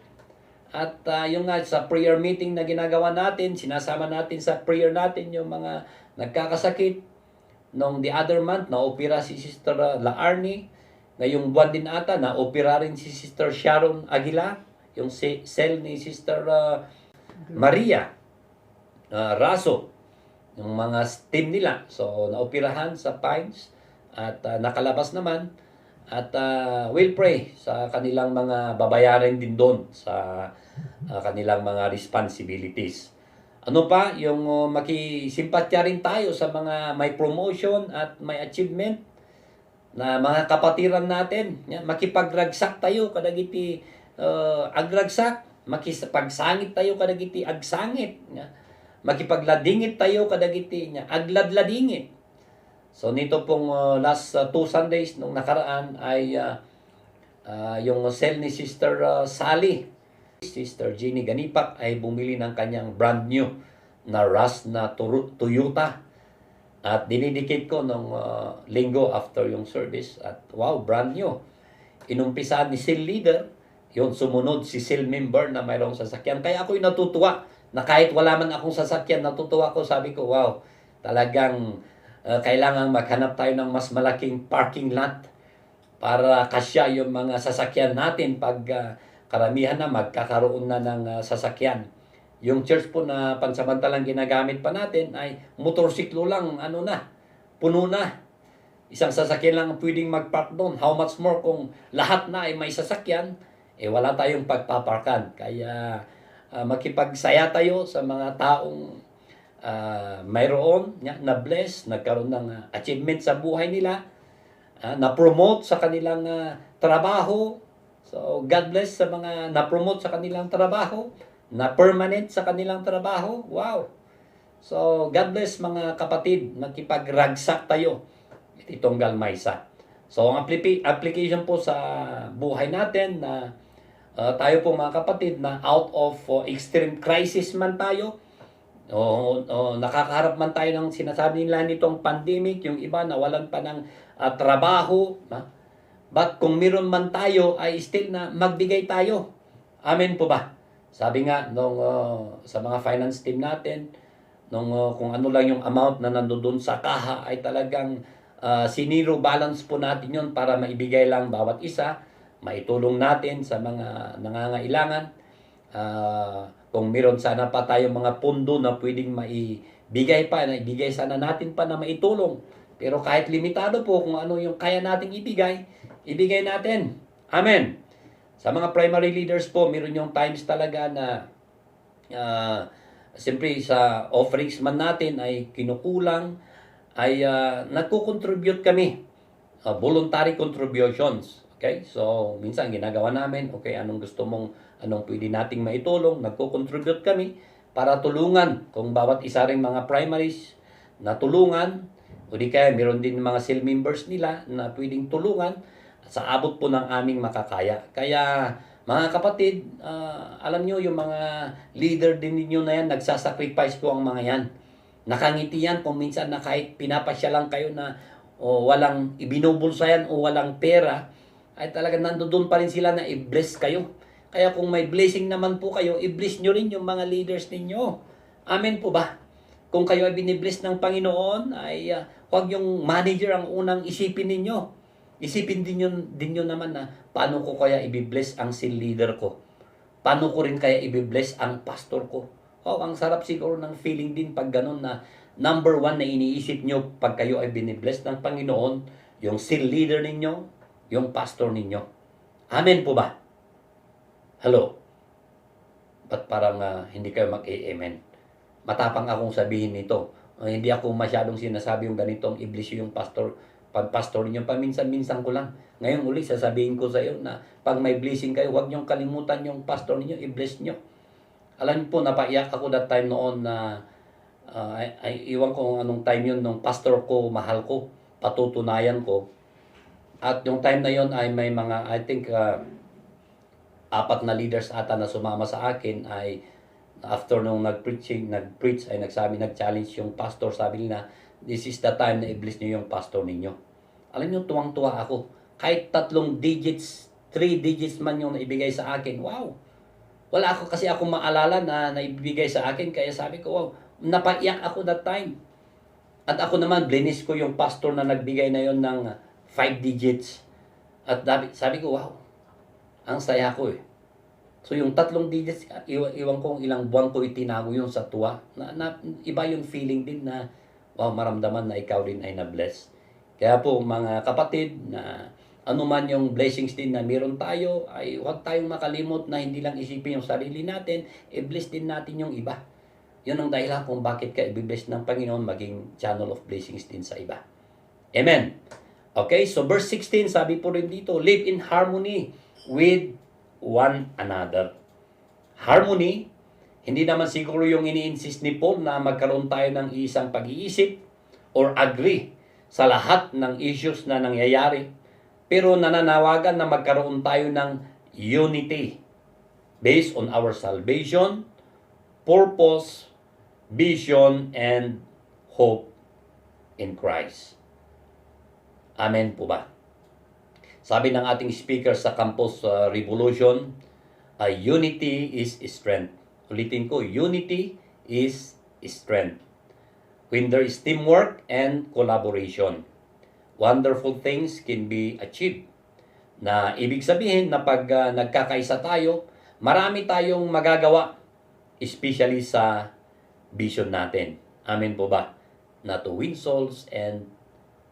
at yung nga sa prayer meeting na ginagawa natin, sinasama natin sa prayer natin yung mga nagkakasakit. Nung the other month, na-opera si Sister Laarni, ngayong buwan din ata, na-opera rin si Sister Sharon Aguilar, yung cell ni Sister Maria Raso, yung mga team nila. So, naoperahan sa Pines at nakalabas naman. At we'll pray sa kanilang mga babayaran din doon sa kanilang mga responsibilities. Ano pa? Yung makisimpatya rin tayo sa mga may promotion at may achievement na mga kapatiran natin. Makipagragsak tayo kadagiti agragsak. Makipagsangit tayo kadagiti agsangit. Makipagladingit tayo kadagiti agladladingit. So nito pong last 2 Sundays nung nakaraan ay yung cell ni Sister Sally, Sister Jeannie Ganipak ay bumili ng kanyang brand new na Rush na Toyota. At dinidikit ko nung linggo after yung service at wow, brand new. Inumpisaan ni Seal Leader, yun sumunod si Seal member na mayroong sasakyan. Kaya ako'y natutuwa na kahit wala man akong sasakyan, natutuwa ko, sabi ko, wow, talagang kailangan maghanap tayo ng mas malaking parking lot para kasya yung mga sasakyan natin pag karamihan na magkakaroon na ng sasakyan. Yung church po na pansamantalang ginagamit pa natin ay motorsiklo lang, puno na. Isang sasakyan lang ang pwedeng mag-park doon. How much more kung lahat na ay may sasakyan, wala tayong pagpaparkan. Kaya makipagsaya tayo sa mga taong mayroon na bless, nagkaroon ng achievement sa buhay nila, na-promote sa kanilang trabaho. So, God bless sa mga na-promote sa kanilang trabaho, na permanent sa kanilang trabaho. Wow! So, God bless mga kapatid, nakipagragsak tayo. Itong Galmaysa. So, ang application po sa buhay natin na tayo po mga kapatid na out of extreme crisis man tayo, nakakaharap man tayo ng sinasabi nila nitong pandemic, yung iba nawalan pa ng trabaho, but kung meron man tayo ay still na magbigay tayo. Amen po ba? Sabi nga nung sa mga finance team natin, nung kung ano lang yung amount na nandoon sa kaha ay talagang siniro balance po natin yon para maibigay lang bawat isa, maitulong natin sa mga nangangailangan. Kung meron sana pa tayong mga pundo na pwedeng maibigay pa, na ibigay sana natin pa na maitulong. Pero kahit limitado po kung ano yung kaya nating ibigay, ibigay natin. Amen. Sa mga primary leaders po, meron yung times talaga na siyempre sa offerings man natin ay kinukulang, ay nagko-contribute kami. Voluntary contributions. Okay? So, minsan ginagawa namin, okay, anong pwede nating maitulong, nagko-contribute kami para tulungan kung bawat isa ring mga primaries na tulungan, o di kaya meron din mga cell members nila na pwedeng tulungan sa abot po ng aming makakaya. Kaya mga kapatid, alam nyo yung mga leader din ninyo na yan, nagsasacrifice po ang mga yan. Nakangiti yan kung minsan na kahit pinapasya lang kayo na walang ibinubulsayan o walang pera, ay talaga nandoon pa rin sila na i-bless kayo. Kaya kung may blessing naman po kayo, i-bless nyo rin yung mga leaders ninyo. Amen po ba? Kung kayo ay binibless ng Panginoon, ay huwag yung manager ang unang isipin ninyo. Isipin din nyo naman na paano ko kaya i-bless ang cell leader ko? Paano ko rin kaya i-bless ang pastor ko? Ang sarap siguro ng feeling din pag ganun na number one na iniisip nyo pag kayo ay binibless ng Panginoon, yung cell leader ninyo, yung pastor ninyo. Amen po ba? Hello? Ba't parang hindi kayo mag-amen? Matapang akong sabihin nito. Hindi ako masyadong sinasabi yung ganitong i-bless yung pastor ninyo. Paminsan-minsan ko lang. Ngayon uli, sasabihin ko sa iyo na pag may blessing kayo, huwag niyong kalimutan yung pastor ninyo, i-bless niyo. Alam niyo po, napaiyak ako that time noon na iwan ko anong time yun, nung pastor ko, mahal ko, patutunayan ko. At yung time na yun ay may mga, I think, 4 na leaders ata na sumama sa akin ay after nung nag-preach ay nag-challenge yung pastor, sabi nila, this is the time na i-bless niyo yung pastor ninyo. Alam niyo, tuwang-tuwa ako. Kahit 3 digits, 3 digits man yung naibigay sa akin, wow! Wala kasi ako maalala na naibigay sa akin, kaya sabi ko, wow, napaiyak ako that time. At ako naman, blinis ko yung pastor na nagbigay na yon ng 5 digits. At sabi ko, wow, ang saya ko eh. So yung 3 digits, iwan ko ilang buwan ko itinago yun sa tuwa. Iba yung feeling din na, wow, maramdaman na ikaw din ay na-bless. Kaya po mga kapatid, na anuman yung blessings din na meron tayo, ay huwag tayong makalimot na hindi lang isipin yung sarili natin, i-bless din natin yung iba. Yun ang dahilan kung bakit ka i-bless ng Panginoon, maging channel of blessings din sa iba. Amen. Okay, so verse 16, sabi po rin dito, live in harmony with one another. Harmony, hindi naman siguro yung ini-insist ni Paul na magkaroon tayo ng isang pag-iisip or agree sa lahat ng issues na nangyayari. Pero nananawagan na magkaroon tayo ng unity based on our salvation, purpose, vision, and hope in Christ. Amen po ba? Sabi ng ating speaker sa Campus Revolution, unity is strength. Ulitin ko, unity is strength. When there is teamwork and collaboration, wonderful things can be achieved. Na ibig sabihin na pag nagkakaisa tayo, marami tayong magagawa, especially sa vision natin. Amen po ba? Na to win souls and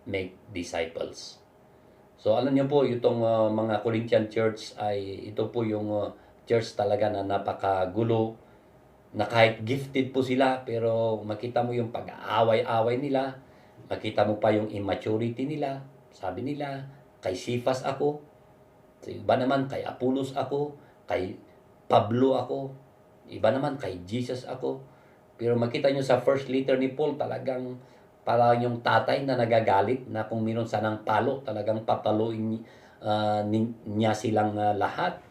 make disciples. So alam niyo po, itong mga Corinthian church ay ito po yung church talaga na napakagulo, na kahit gifted po sila, pero makita mo yung pag-aaway-away nila, makita mo pa yung immaturity nila. Sabi nila, kay Cephas ako, sa iba naman kay Apollos ako, kay Pablo ako, iba naman kay Jesus ako. Pero makita nyo sa first letter ni Paul, talagang parang yung tatay na nagagalit na kung meron sanang palo, talagang papaluin niya silang lahat.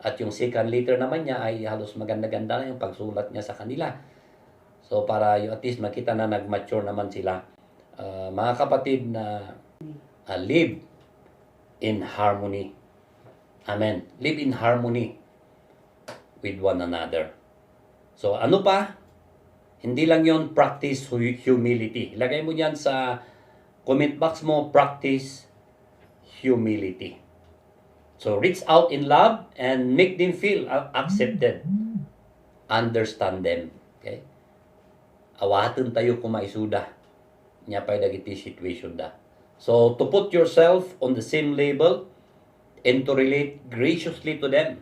At yung second letter naman niya ay halos maganda-ganda na yung pagsulat niya sa kanila. So para yung at least makita na nag-mature naman sila. Mga kapatid na live in harmony. Amen. Live in harmony. with one another. So ano pa? Hindi lang yon, practice humility. Ilagay mo yan sa comment box mo, practice humility. So reach out in love and make them feel accepted. Understand them. Okay? Awaten tayo kung maisuda. Nya pa'y dagiti situation da. So to put yourself on the same level and to relate graciously to them.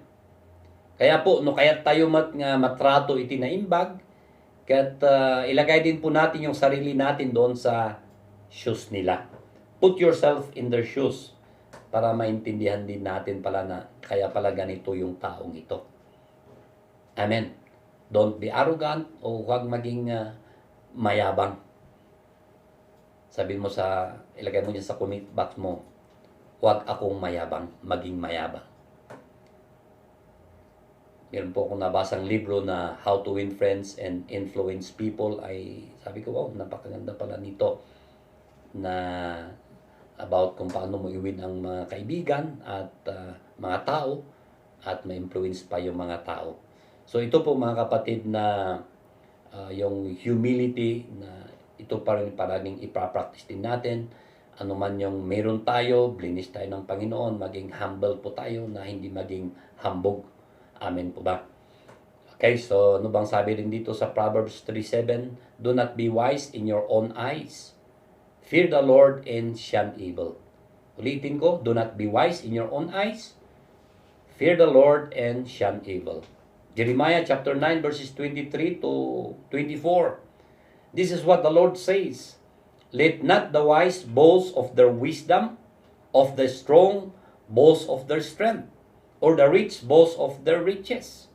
Kaya po, no kaya tayo matrato iti na imbag, kaya't ilagay din po natin yung sarili natin doon sa shoes nila. Put yourself in their shoes para maintindihan din natin pala na kaya pala ganito yung taong ito. Amen. Don't be arrogant o huwag maging mayabang. Sabi mo ilagay mo dyan sa comment box mo, huwag akong mayabang, maging mayabang. Meron po akong nabasang libro na How to Win Friends and Influence People. Ay sabi ko, wow, napakaganda pala nito na about kung paano mo i-win ang mga kaibigan at mga tao at ma-influence pa yung mga tao. So ito po mga kapatid na yung humility na ito pa rin parang ipapractice din natin. Ano man yung meron tayo, blinis tayo ng Panginoon, maging humble po tayo na hindi maging hambog. Amen po ba? Okay, so ano bang sabi rin dito sa Proverbs 3:7? Do not be wise in your own eyes. Fear the Lord and shun evil. Ulitin ko, do not be wise in your own eyes. Fear the Lord and shun evil. Jeremiah chapter 9 verses 23 to 24. This is what the Lord says. Let not the wise boast of their wisdom, of the strong boast of their strength, or the rich boast of their riches.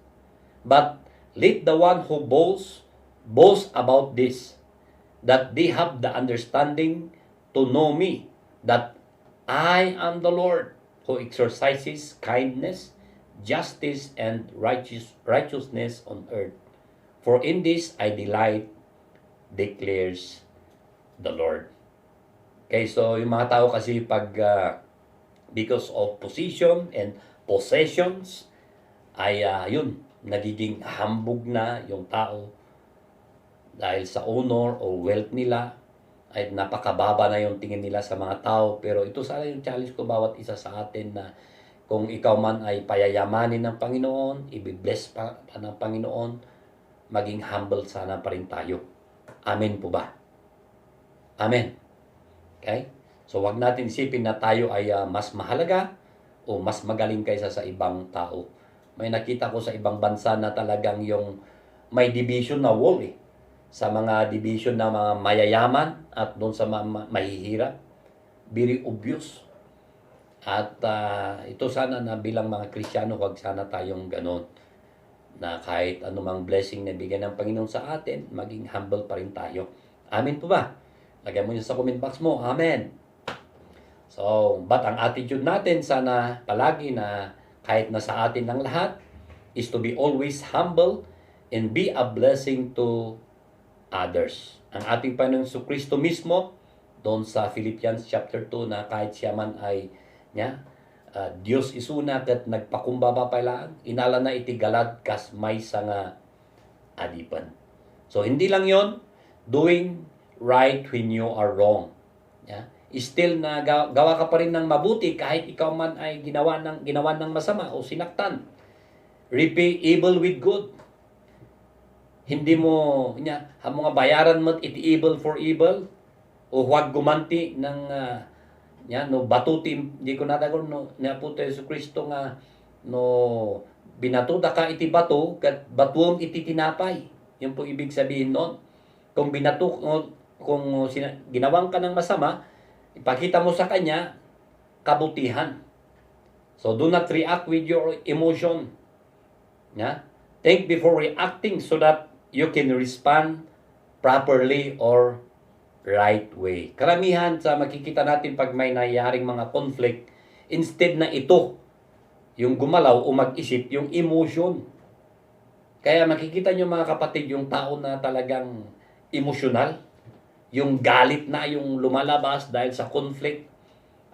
But let the one who boast about this, that they have the understanding to know me, that I am the Lord, who exercises kindness, justice, and righteousness on earth. For in this I delight, declares the Lord. Okay, so yung mga tao kasi pag because of position and possessions, ay yun, nagiging hambog na yung tao dahil sa honor o wealth nila, ay napakababa na yung tingin nila sa mga tao. Pero ito sana yung challenge ko bawat isa sa atin na kung ikaw man ay payayamanin ng Panginoon, ibibless pa ng Panginoon, maging humble sana pa rin tayo. Amen po ba? Amen. Okay? So wag natin isipin na tayo ay mas mahalaga o mas magaling kaysa sa ibang tao. May nakita ko sa ibang bansa na talagang yung may division na wall sa mga division ng mga mayayaman at doon sa mga mahihirap. Very obvious. At ito sana na bilang mga Kristiyano, huwag sana tayong ganon. Na kahit anumang blessing na bigyan ng Panginoon sa atin, maging humble pa rin tayo. Amen po ba? Lagay mo yun sa comment box mo. Amen. So, but ang attitude natin sana palagi na kahit na sa atin ang lahat is to be always humble and be a blessing to others. Ang ating Panginoong Kristo mismo doon sa Philippians chapter 2 na kahit siya man ay Diyos isuna kat nagpakumbaba pala inala na iti galad kas may nga adipan. So hindi lang yon doing right when you are wrong. Still na gawa ka pa rin ng mabuti kahit ikaw man ay ginawa ng masama o sinaktan. Repay evil with good. Hindi mo mga bayaran mo iti evil for evil o huwag gumanti ng batuti di ko nadagon po tayo sa Kristo nga binatuda ka iti bato kat batuom iti tinapay. Yun po ibig sabihin noon. Kung ginawang ka ng masama, ipakita mo sa kanya kabutihan. So do not react with your emotion. Think before reacting so that you can respond properly or right way. Karamihan sa makikita natin pag may nangyayaring mga conflict, instead na ito yung gumalaw o mag-isip, yung emotion. Kaya makikita nyo mga kapatid, yung tao na talagang emosyonal, yung galit na yung lumalabas dahil sa conflict.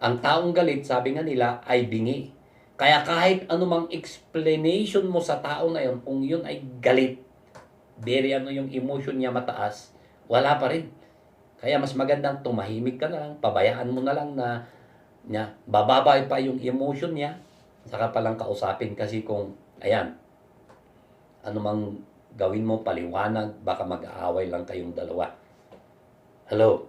Ang taong galit, sabi nga nila, ay bingi. Kaya kahit anumang explanation mo sa tao na yun, kung yun ay galit, very yung emotion niya mataas, wala pa rin. Kaya mas magandang tumahimik ka na lang, pabayaan mo na lang na bababa pa yung emotion niya, saka palang kausapin kasi kung, ayan, anumang gawin mo, paliwanag, baka mag-aaway lang kayong dalawa. Hello?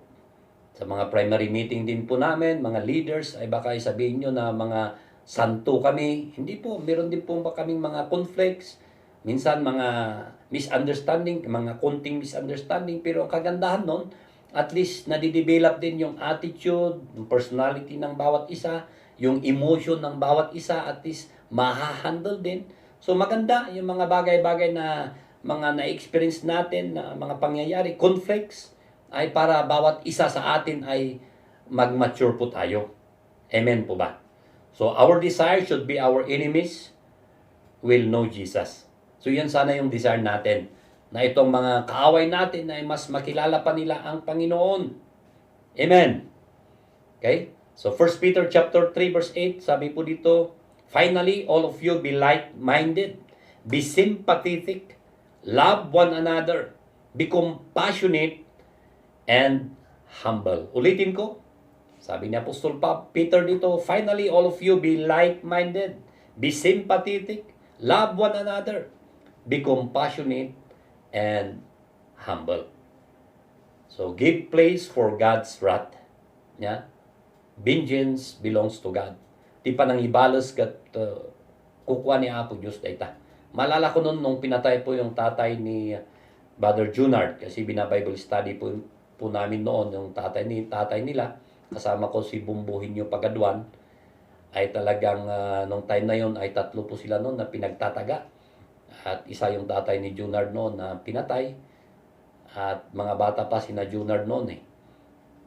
Sa mga primary meeting din po namin, mga leaders, ay baka sabihin nyo na mga santo kami. Hindi po, meron din po ba kaming mga conflicts, minsan mga misunderstanding, mga konting misunderstanding, pero ang kagandahan nun, at least nadidevelop din yung attitude, yung personality ng bawat isa, yung emotion ng bawat isa, at least mahahandle din. So maganda yung mga bagay-bagay na mga na-experience natin, na mga pangyayari, conflicts, ay para bawat isa sa atin ay mag-mature po tayo. Amen po ba? So our desire should be our enemies will know Jesus. So yan sana yung desire natin, na itong mga kaaway natin ay mas makilala pa nila ang Panginoon. Amen. Okay? So 1 Peter chapter 3 verse 8, sabi po dito, finally, all of you be like-minded, be sympathetic, love one another, be compassionate, and humble. Ulitin ko, sabi ni Apostol Peter dito, finally, all of you be like-minded, be sympathetic, love one another, be compassionate, and humble. So, give place for God's wrath. Yeah? Vengeance belongs to God. Di pa nang ibalas kat kukuha ni Apo Diyos dayta. Malala ko noon nung pinatay po yung tatay ni Brother Junard, kasi bina-Bible study po namin noon yung tatay nila. Kasama ko si Bumbuhinyo Pagaduan. Ay talagang nung time na yon ay 3 po sila noon na pinagtataga. At isa yung tatay ni Junard noon na pinatay. At mga bata pa sina Junard noon eh.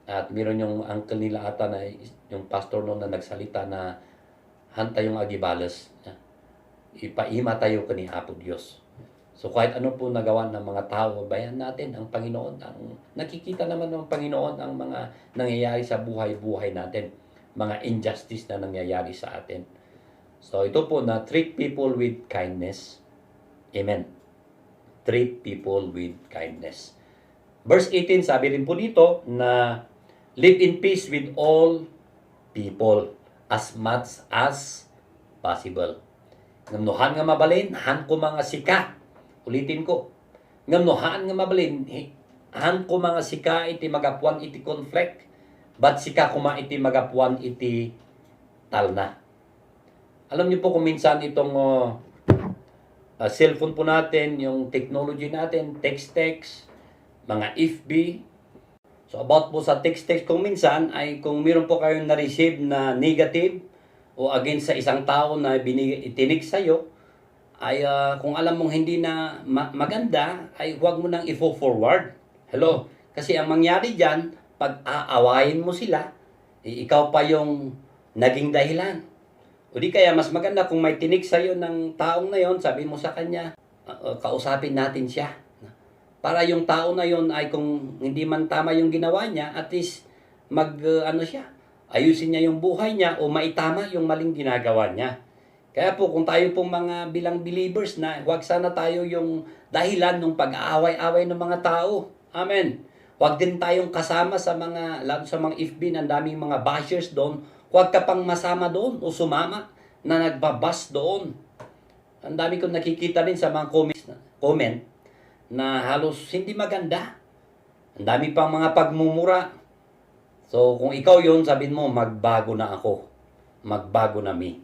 At meron yung uncle nila ata na yung pastor noon na nagsalita na hanta yung agibalas. Ipaima tayo kani Apo Diyos. So kahit ano po nagawa ng mga tao, bayan natin ang Panginoon. Nakikita naman ng Panginoon ang mga nangyayari sa buhay-buhay natin. Mga injustice na nangyayari sa atin. So ito po na treat people with kindness. Amen. Treat people with kindness. Verse 18, sabi rin po dito na live in peace with all people as much as possible. Ngamnohan nga mabalin, han ko mga sika. Ulitin ko. Ngamnohan nga mabalin, han ko mga sika iti magapuan iti conflict, but sika kuma iti magapuan iti talna. Alam niyo po kung minsan itong cellphone po natin, yung technology natin, text, mga FB. So about po sa text, kung minsan ay kung meron po kayong na-receive na negative o against sa isang tao na itinig sa'yo, ay kung alam mong hindi na maganda, ay huwag mo nang i-forward. Hello? Kasi ang mangyari dyan, pag aawayin mo sila, ikaw pa yung naging dahilan. O di kaya mas maganda kung may tinig sa'yo ng taong na yon, sabi mo sa kanya, kausapin natin siya. Para yung tao na yon ay kung hindi man tama yung ginawa niya, at least ayusin niya yung buhay niya o maitama yung maling ginagawa niya. Kaya po kung tayo pong mga bilang believers na huwag sana tayo yung dahilan ng pag-aaway-away ng mga tao. Amen. Huwag din tayong kasama sa lalo sa mga FB, ng daming mga bashers doon. Huwag ka pang masama doon o sumama na nagbabas doon. Ang dami kong nakikita din sa mga comment na halos hindi maganda. Ang dami pang mga pagmumura. So kung ikaw yun, sabihin mo, magbago na ako. Magbago na me.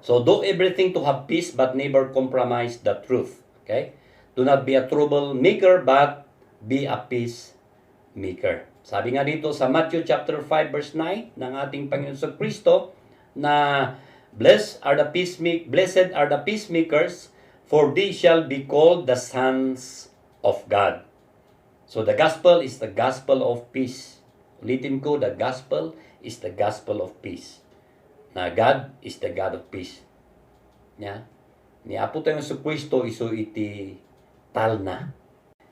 So do everything to have peace but never compromise the truth. Okay? Do not be a troublemaker but be a peacemaker. Sabi nga dito sa Matthew chapter 5 verse 9 ng ating Panginoon sa Kristo na blessed are the peacemakers, for they shall be called the sons of God. So the gospel is the gospel of peace. Ulitin ko, the gospel is the gospel of peace. Na God is the God of peace. Nya? Ni Apo tayo sa Kristo iso iti talna.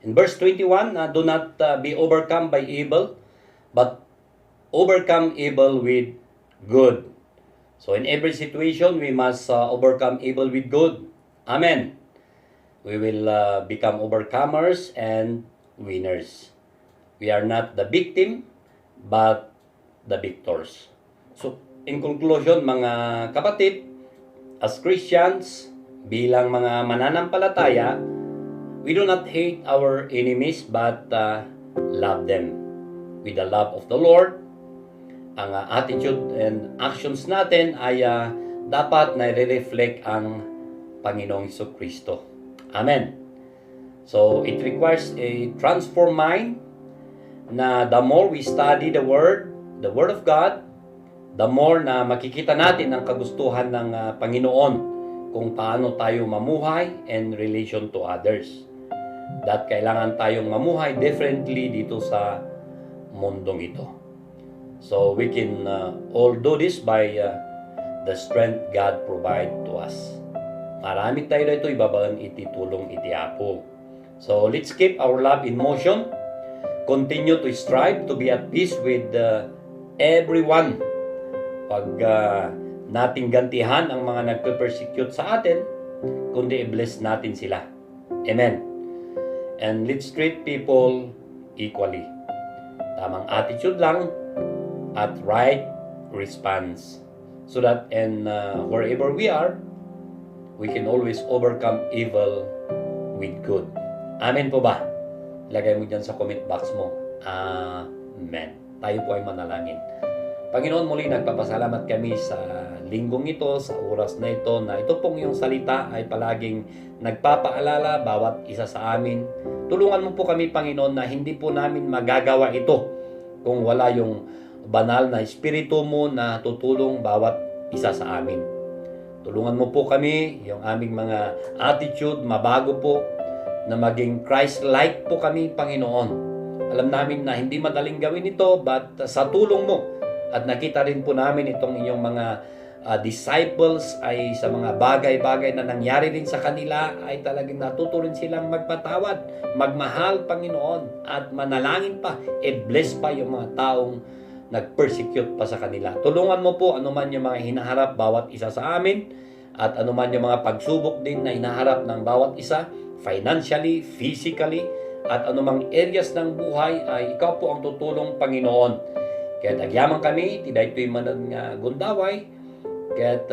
In verse 21, do not be overcome by evil, but overcome evil with good. So in every situation, we must overcome evil with good. Amen. We will become overcomers and winners. We are not the victim, but the victors. So, in conclusion, mga kapatid, as Christians, bilang mga mananampalataya, we do not hate our enemies, but love them with the love of the Lord. Ang attitude and actions natin ay dapat na re-reflect ang Panginoong Jesucristo. Amen. So, it requires a transformed mind na the more we study the Word of God, the more na makikita natin ang kagustuhan ng Panginoon kung paano tayo mamuhay in relation to others. That kailangan tayong mamuhay differently dito sa mundong ito. So we can all do this by the strength God provide to us. Marami tayo dito ibabagan ititulong itiapo. So let's keep our love in motion. Continue to strive to be at peace with everyone. Pag nating gantihan ang mga nagpe-persecute sa atin, kundi i-bless natin sila. Amen. And let's treat people equally. Tamang attitude lang at right response. So that wherever we are, we can always overcome evil with good. Amen po ba? Lagay mo dyan sa comment box mo. Amen. Tayo po ay manalangin. Panginoon, muli nagpapasalamat kami sa linggong ito, sa oras na ito, na ito pong yung salita ay palaging nagpapaalala bawat isa sa amin. Tulungan mo po kami, Panginoon, na hindi po namin magagawa ito kung wala yung banal na Espiritu mo na tutulong bawat isa sa amin. Tulungan mo po kami, yung aming mga attitude, mabago po, na maging Christ-like po kami, Panginoon. Alam namin na hindi madaling gawin ito, but sa tulong mo, at nakita rin po namin itong inyong mga disciples ay sa mga bagay-bagay na nangyari rin sa kanila ay talagang natuto rin silang magpatawad, magmahal, Panginoon, at manalangin pa, bless pa yung mga taong nag-persecute pa sa kanila. Tulungan mo po anuman yung mga hinaharap bawat isa sa amin at anuman yung mga pagsubok din na hinaharap ng bawat isa, financially, physically, at anumang areas ng buhay ay ikaw po ang tutulong, Panginoon. Kaya agyaman kami, tiday ito'y manan nga gundaway, kaya't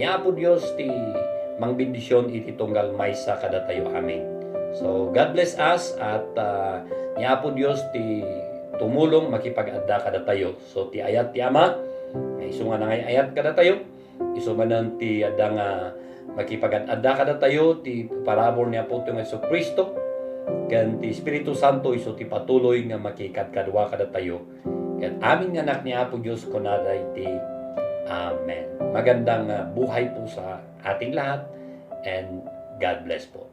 niya po Diyos ti mang bendisyon iti tunggal may sa kadatayo. Amen. So, God bless us at niya po Diyos ti tumulong makipag-adda kadatayo. So, ti ayat ti Ama, isunga na ngay ayat kadatayo, isumanan ti adda nga makipag-adda kadatayo, ti parabor niya po itong Jesucristo, kan ti Espiritu Santo iso ti patuloy nga makikadkadwa kadatayo. At aming anak ni Apo Diyos ko na iti. Amen. Magandang buhay po sa ating lahat and God bless po.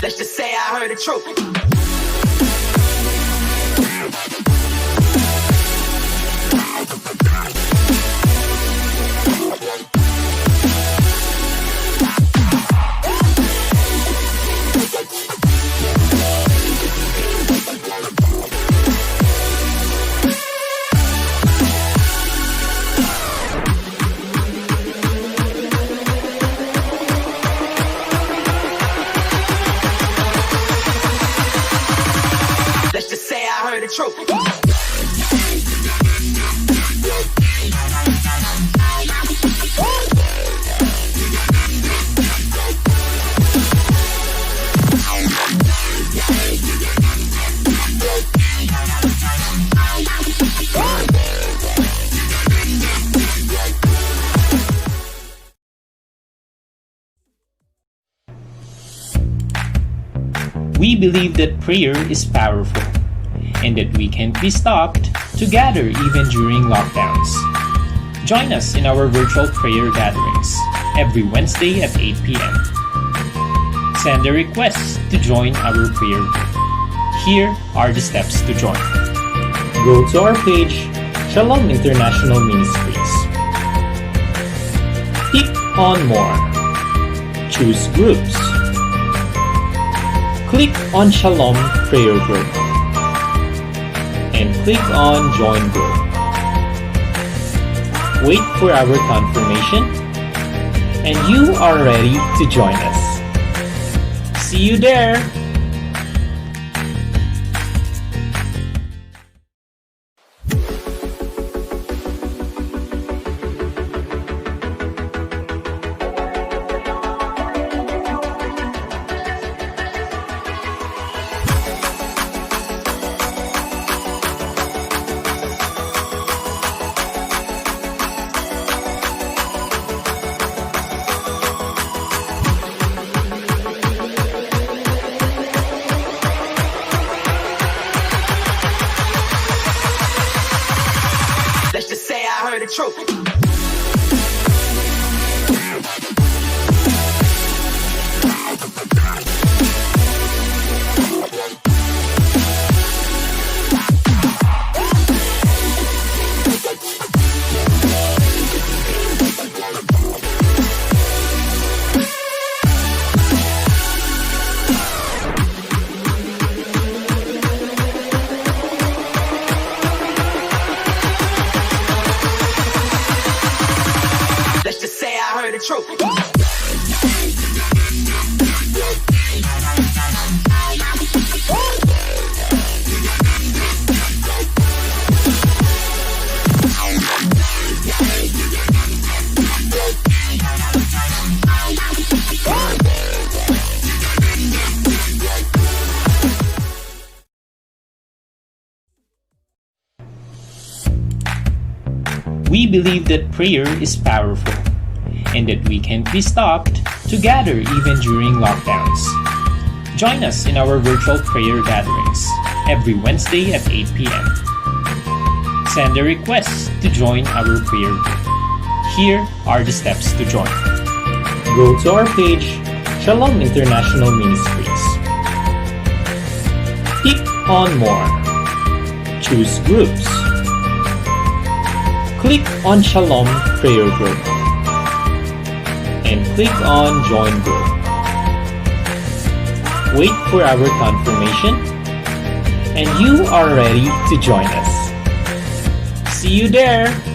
Let's just say I heard the truth. We believe that prayer is powerful and that we can't be stopped to gather even during lockdowns. Join us in our virtual prayer gatherings every Wednesday at 8 p.m. Send a request to join our prayer group. Here are the steps to join. Go to our page, Shalom International Ministries. Click on More. Choose Groups. Click on Shalom Prayer Group. And click on Join Group. Wait for our confirmation, and you are ready to join us. See you there! Let's just say I heard the truth. Let's just say I heard the truth. We believe that prayer is powerful and that we can't be stopped to gather even during lockdowns. Join us in our virtual prayer gatherings every Wednesday at 8 p.m. Send a request to join our prayer group. Here are the steps to join. Go to our page, Shalom International Ministries. Click on More. Choose Groups. Click on Shalom Prayer Group. And click on Join Group. Wait for our confirmation, and you are ready to join us. See you there!